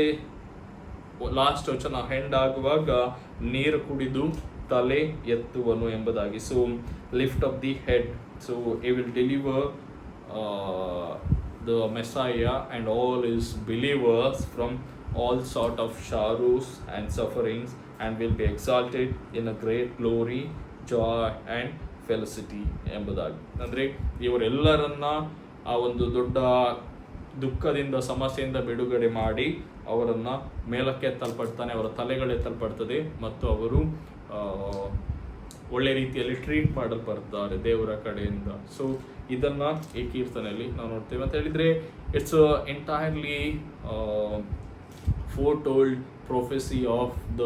ಲಾಸ್ಟ್ ವಚನ ಹೆಂಡ್ ಆಗುವಾಗ ನೀರು ಕುಡಿದು ತಲೆ ಎತ್ತುವನು ಎಂಬುದಾಗಿ. So lift off the head. So he will deliver the Messiah and all his believers from all sort of sorrows and sufferings and will be exalted in a great glory, joy and felicity ಎಂಬುದಾಗಿ. ಅಂದರೆ ಇವರೆಲ್ಲರನ್ನ ಆ ಒಂದು ದೊಡ್ಡ ದುಃಖದಿಂದ, ಸಮಸ್ಯೆಯಿಂದ ಬಿಡುಗಡೆ ಮಾಡಿ ಅವರನ್ನು ಮೇಲಕ್ಕೆ ಎತ್ತಲ್ಪಡ್ತಾನೆ, ಅವರ ತಲೆಗಳು ಎತ್ತಲ್ಪಡ್ತದೆ ಮತ್ತು ಅವರು ಒಳ್ಳೆ ರೀತಿಯಲ್ಲಿ ಟ್ರೀಟ್ ಮಾಡಲ್ಪಡ್ತಾರೆ ದೇವರ ಕಡೆಯಿಂದ. ಸೊ ಇದನ್ನ ಈ ಕೀರ್ತನೆಯಲ್ಲಿ ನಾವು ನೋಡ್ತೇವೆ ಅಂತ ಹೇಳಿದ್ರೆ, it's entirely foretold prophecy of the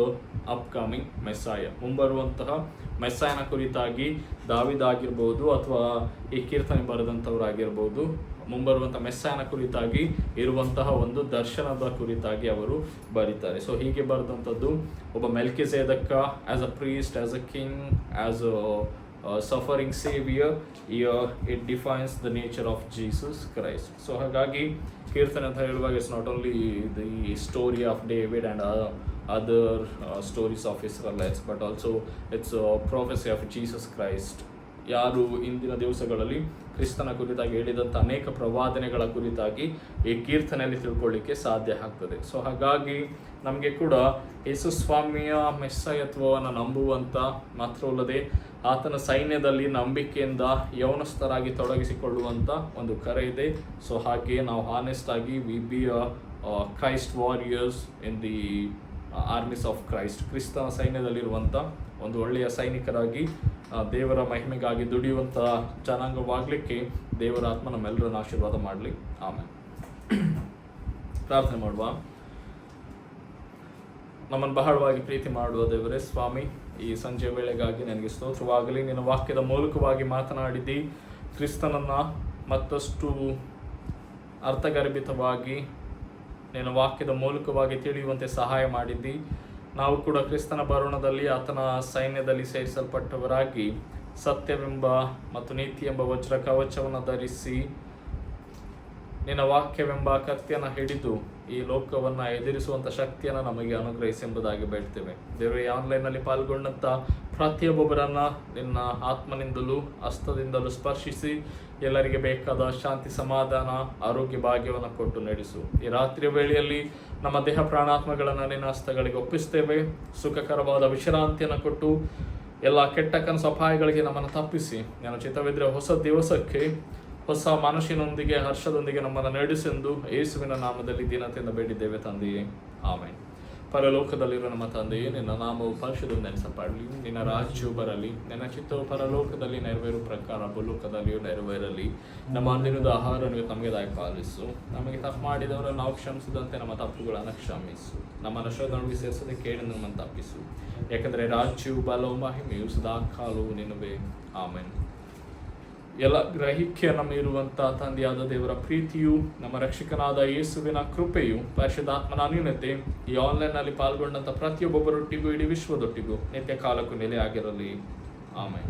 upcoming Messiah. ಮುಂಬರುವಂತಹ ಮೆಸ್ಸಾಯನ ಕುರಿತಾಗಿ ದಾವಿದಾಗಿರ್ಬೋದು ಅಥವಾ ಈ ಕೀರ್ತನೆ ಬರೆದಂಥವರಾಗಿರ್ಬೋದು, ಮುಂಬರುವಂಥ ಮೆಸ್ಸಾಯನ ಕುರಿತಾಗಿ ಇರುವಂತಹ ಒಂದು ದರ್ಶನದ ಕುರಿತಾಗಿ ಅವರು ಬರೀತಾರೆ. ಸೊ ಹೀಗೆ ಬರೆದಂಥದ್ದು ಒಬ್ಬ Melchizedek as a priest, as a king, as a suffering saviour. It defines the nature of Jesus Christ. So ಹಾಗಾಗಿ ಕೀರ್ತನೆ ಅಂತ ಹೇಳುವಾಗ it's not only the story of David and other stories of Israels, but also it's prophecy of Jesus Christ. ಯಾರು ಇಂದಿನ ದಿವಸಗಳಲ್ಲಿ ಕ್ರಿಸ್ತನ ಕುರಿತಾಗಿ ಹೇಳಿದಂಥ ಅನೇಕ ಪ್ರವಾದನೆಗಳ ಕುರಿತಾಗಿ ಈ ಕೀರ್ತನೆಯಲ್ಲಿ ತಿಳ್ಕೊಳ್ಳಿಕ್ಕೆ ಸಾಧ್ಯ ಆಗ್ತದೆ. ಸೊ ಹಾಗಾಗಿ ನಮಗೆ ಕೂಡ ಯೇಸು ಸ್ವಾಮಿಯ ಮೆಸ್ಸಾಯತ್ವವನ್ನು ನಂಬುವಂಥ ಮಾತ್ರವಲ್ಲದೆ ಆತನ ಸೈನ್ಯದಲ್ಲಿ ನಂಬಿಕೆಯಿಂದ ಯೌವನಸ್ಥರಾಗಿ ತೊಡಗಿಸಿಕೊಳ್ಳುವಂಥ ಒಂದು ಕರೆ ಇದೆ. ಸೊ ಹಾಗೆ ನಾವು ಹಾನೆಸ್ಟ್ ಆಗಿ we be Christ warriors in the armies of Christ. ಕ್ರಿಸ್ತನ ಸೈನ್ಯದಲ್ಲಿರುವಂಥ ಒಂದು ಒಳ್ಳೆಯ ಸೈನಿಕರಾಗಿ ದೇವರ ಮಹಿಮೆಗಾಗಿ ದುಡಿಯುವಂಥ ಜನಾಂಗವಾಗಲಿಕ್ಕೆ ದೇವರ ಆತ್ಮ ನಮ್ಮೆಲ್ಲರನ್ನು ಆಶೀರ್ವಾದ ಮಾಡಲಿ. ಆಮೇಲೆ ಪ್ರಾರ್ಥನೆ ಮಾಡುವ. ನಮ್ಮನ್ನು ಬಹಳವಾಗಿ ಪ್ರೀತಿ ಮಾಡುವ ದೇವರೇ ಸ್ವಾಮಿ, ಈ ಸಂಜೆ ವೇಳೆಗಾಗಿ ನನಗೆ ಸ್ತೋತ್ರವಾಗಲಿ. ನಿನ್ನ ವಾಕ್ಯದ ಮೂಲಕವಾಗಿ ಮಾತನಾಡಿದ್ದಿ, ಕ್ರಿಸ್ತನನ್ನು ಮತ್ತಷ್ಟು ಅರ್ಥಗರ್ಭಿತವಾಗಿ ನಿನ್ನ ವಾಕ್ಯದ ಮೂಲಕವಾಗಿ ತಿಳಿಯುವಂತೆ ಸಹಾಯ ಮಾಡಿದ್ದಿ. ನಾವು ಕೂಡ ಕ್ರಿಸ್ತನ ಬರುಣದಲ್ಲಿ ಆತನ ಸೈನ್ಯದಲ್ಲಿ ಸೇರಿಸಲ್ಪಟ್ಟವರಾಗಿ ಸತ್ಯವೆಂಬ ಮತ್ತು ನೀತಿ ಎಂಬ ವಜ್ರ ಕವಚವನ್ನು ಧರಿಸಿ ನಿನ್ನ ವಾಕ್ಯವೆಂಬ ಕತ್ತಿಯನ್ನು ಹಿಡಿದು ಈ ಲೋಕವನ್ನು ಎದುರಿಸುವಂಥ ಶಕ್ತಿಯನ್ನು ನಮಗೆ ಅನುಗ್ರಹಿಸಿ ಎಂಬುದಾಗಿ ಬೇಡ್ತೇವೆ. ದೇವರೇ, ಆನ್ಲೈನ್ನಲ್ಲಿ ಪಾಲ್ಗೊಂಡಂಥ ಪ್ರತಿಯೊಬ್ಬೊಬ್ಬರನ್ನು ನಿನ್ನ ಆತ್ಮನಿಂದಲೂ ಹಸ್ತದಿಂದಲೂ ಸ್ಪರ್ಶಿಸಿ ಎಲ್ಲರಿಗೆ ಬೇಕಾದ ಶಾಂತಿ, ಸಮಾಧಾನ, ಆರೋಗ್ಯ ಭಾಗ್ಯವನ್ನು ಕೊಟ್ಟು ನಡೆಸು. ಈ ರಾತ್ರಿಯ ವೇಳೆಯಲ್ಲಿ ನಮ್ಮ ದೇಹ ಪ್ರಾಣಾತ್ಮಗಳನ್ನು ನಿನ್ನ ಹಸ್ತಗಳಿಗೆ ಒಪ್ಪಿಸ್ತೇವೆ. ಸುಖಕರವಾದ ವಿಶ್ರಾಂತಿಯನ್ನು ಕೊಟ್ಟು ಎಲ್ಲ ಕೆಟ್ಟ ಕನಸು ಅಪಾಯಗಳಿಗೆ ನಮ್ಮನ್ನು ತಪ್ಪಿಸಿ ನಾನು ಚಿತ್ತವಿದ್ರೆ ಹೊಸ ದಿವಸಕ್ಕೆ ಹೊಸ ಮನಸ್ಸಿನೊಂದಿಗೆ ಹರ್ಷದೊಂದಿಗೆ ನಮ್ಮನ್ನು ನಡೆಸೆಂದು ಯೇಸುವಿನ ನಾಮದಲ್ಲಿ ದೀನತೆಯಿಂದ ಬೇಡಿದ್ದೇವೆ ತಂದೆಯೇ, ಆಮೆನ್. ಪರಲೋಕದಲ್ಲಿರುವ ನಮ್ಮ ತಂದೆಯೇ, ನಿನ್ನ ನಾಮವು ಪರಿಶುದ್ಧನೆನಿಸಲ್ಪಡಲಿ, ನಿನ್ನ ರಾಜ್ಯವು ಬರಲಿ, ನಿನ್ನ ಚಿತ್ತವು ಪರಲೋಕದಲ್ಲಿ ನೆರವೇರುವ ಪ್ರಕಾರ ಭೂಲೋಕದಲ್ಲಿಯೂ ನೆರವೇರಲಿ. ನಮ್ಮ ಅಂದಿನದ ಆಹಾರ ನೀವು ನಮಗೆ ದಯಪಾಲಿಸು. ನಮಗೆ ತಪ್ಪು ಮಾಡಿದವರನ್ನು ನಾವು ಕ್ಷಮಿಸಿದಂತೆ ನಮ್ಮ ತಪ್ಪುಗಳನ್ನು ಕ್ಷಮಿಸು. ನಮ್ಮನ್ನು ಶೋಧನೆಗೆ ಸೇರಿಸದೆ ಕೇಳಿ ನಮ್ಮನ್ನು ತಪ್ಪಿಸು. ಯಾಕಂದರೆ ರಾಜ್ಯವು ಬಲವು ಮಹಿಮೆಯು ಸದಾ ಕಾಲವು ನಿನ್ನವೇ, ಆಮೆನ್. ಎಲ್ಲ ಗ್ರಹಿಕೆಯನ್ನು ಮೀರುವಂಥ ತಂದೆಯಾದ ದೇವರ ಪ್ರೀತಿಯು, ನಮ್ಮ ರಕ್ಷಕನಾದ ಯೇಸುವಿನ ಕೃಪೆಯು, ಪರಿಶುದ್ಧಾತ್ಮನ ಅನ್ಯೋನ್ಯತೆ ಈ ಆನ್ಲೈನ್ನಲ್ಲಿ ಪಾಲ್ಗೊಂಡಂಥ ಪ್ರತಿಯೊಬ್ಬೊಬ್ಬರೊಟ್ಟಿಗೂ ಇಡೀ ವಿಶ್ವದೊಟ್ಟಿಗೂ ನಿತ್ಯ ಕಾಲಕ್ಕೂ ನೆಲೆಯಾಗಿರಲಿ, ಆಮೆನ್.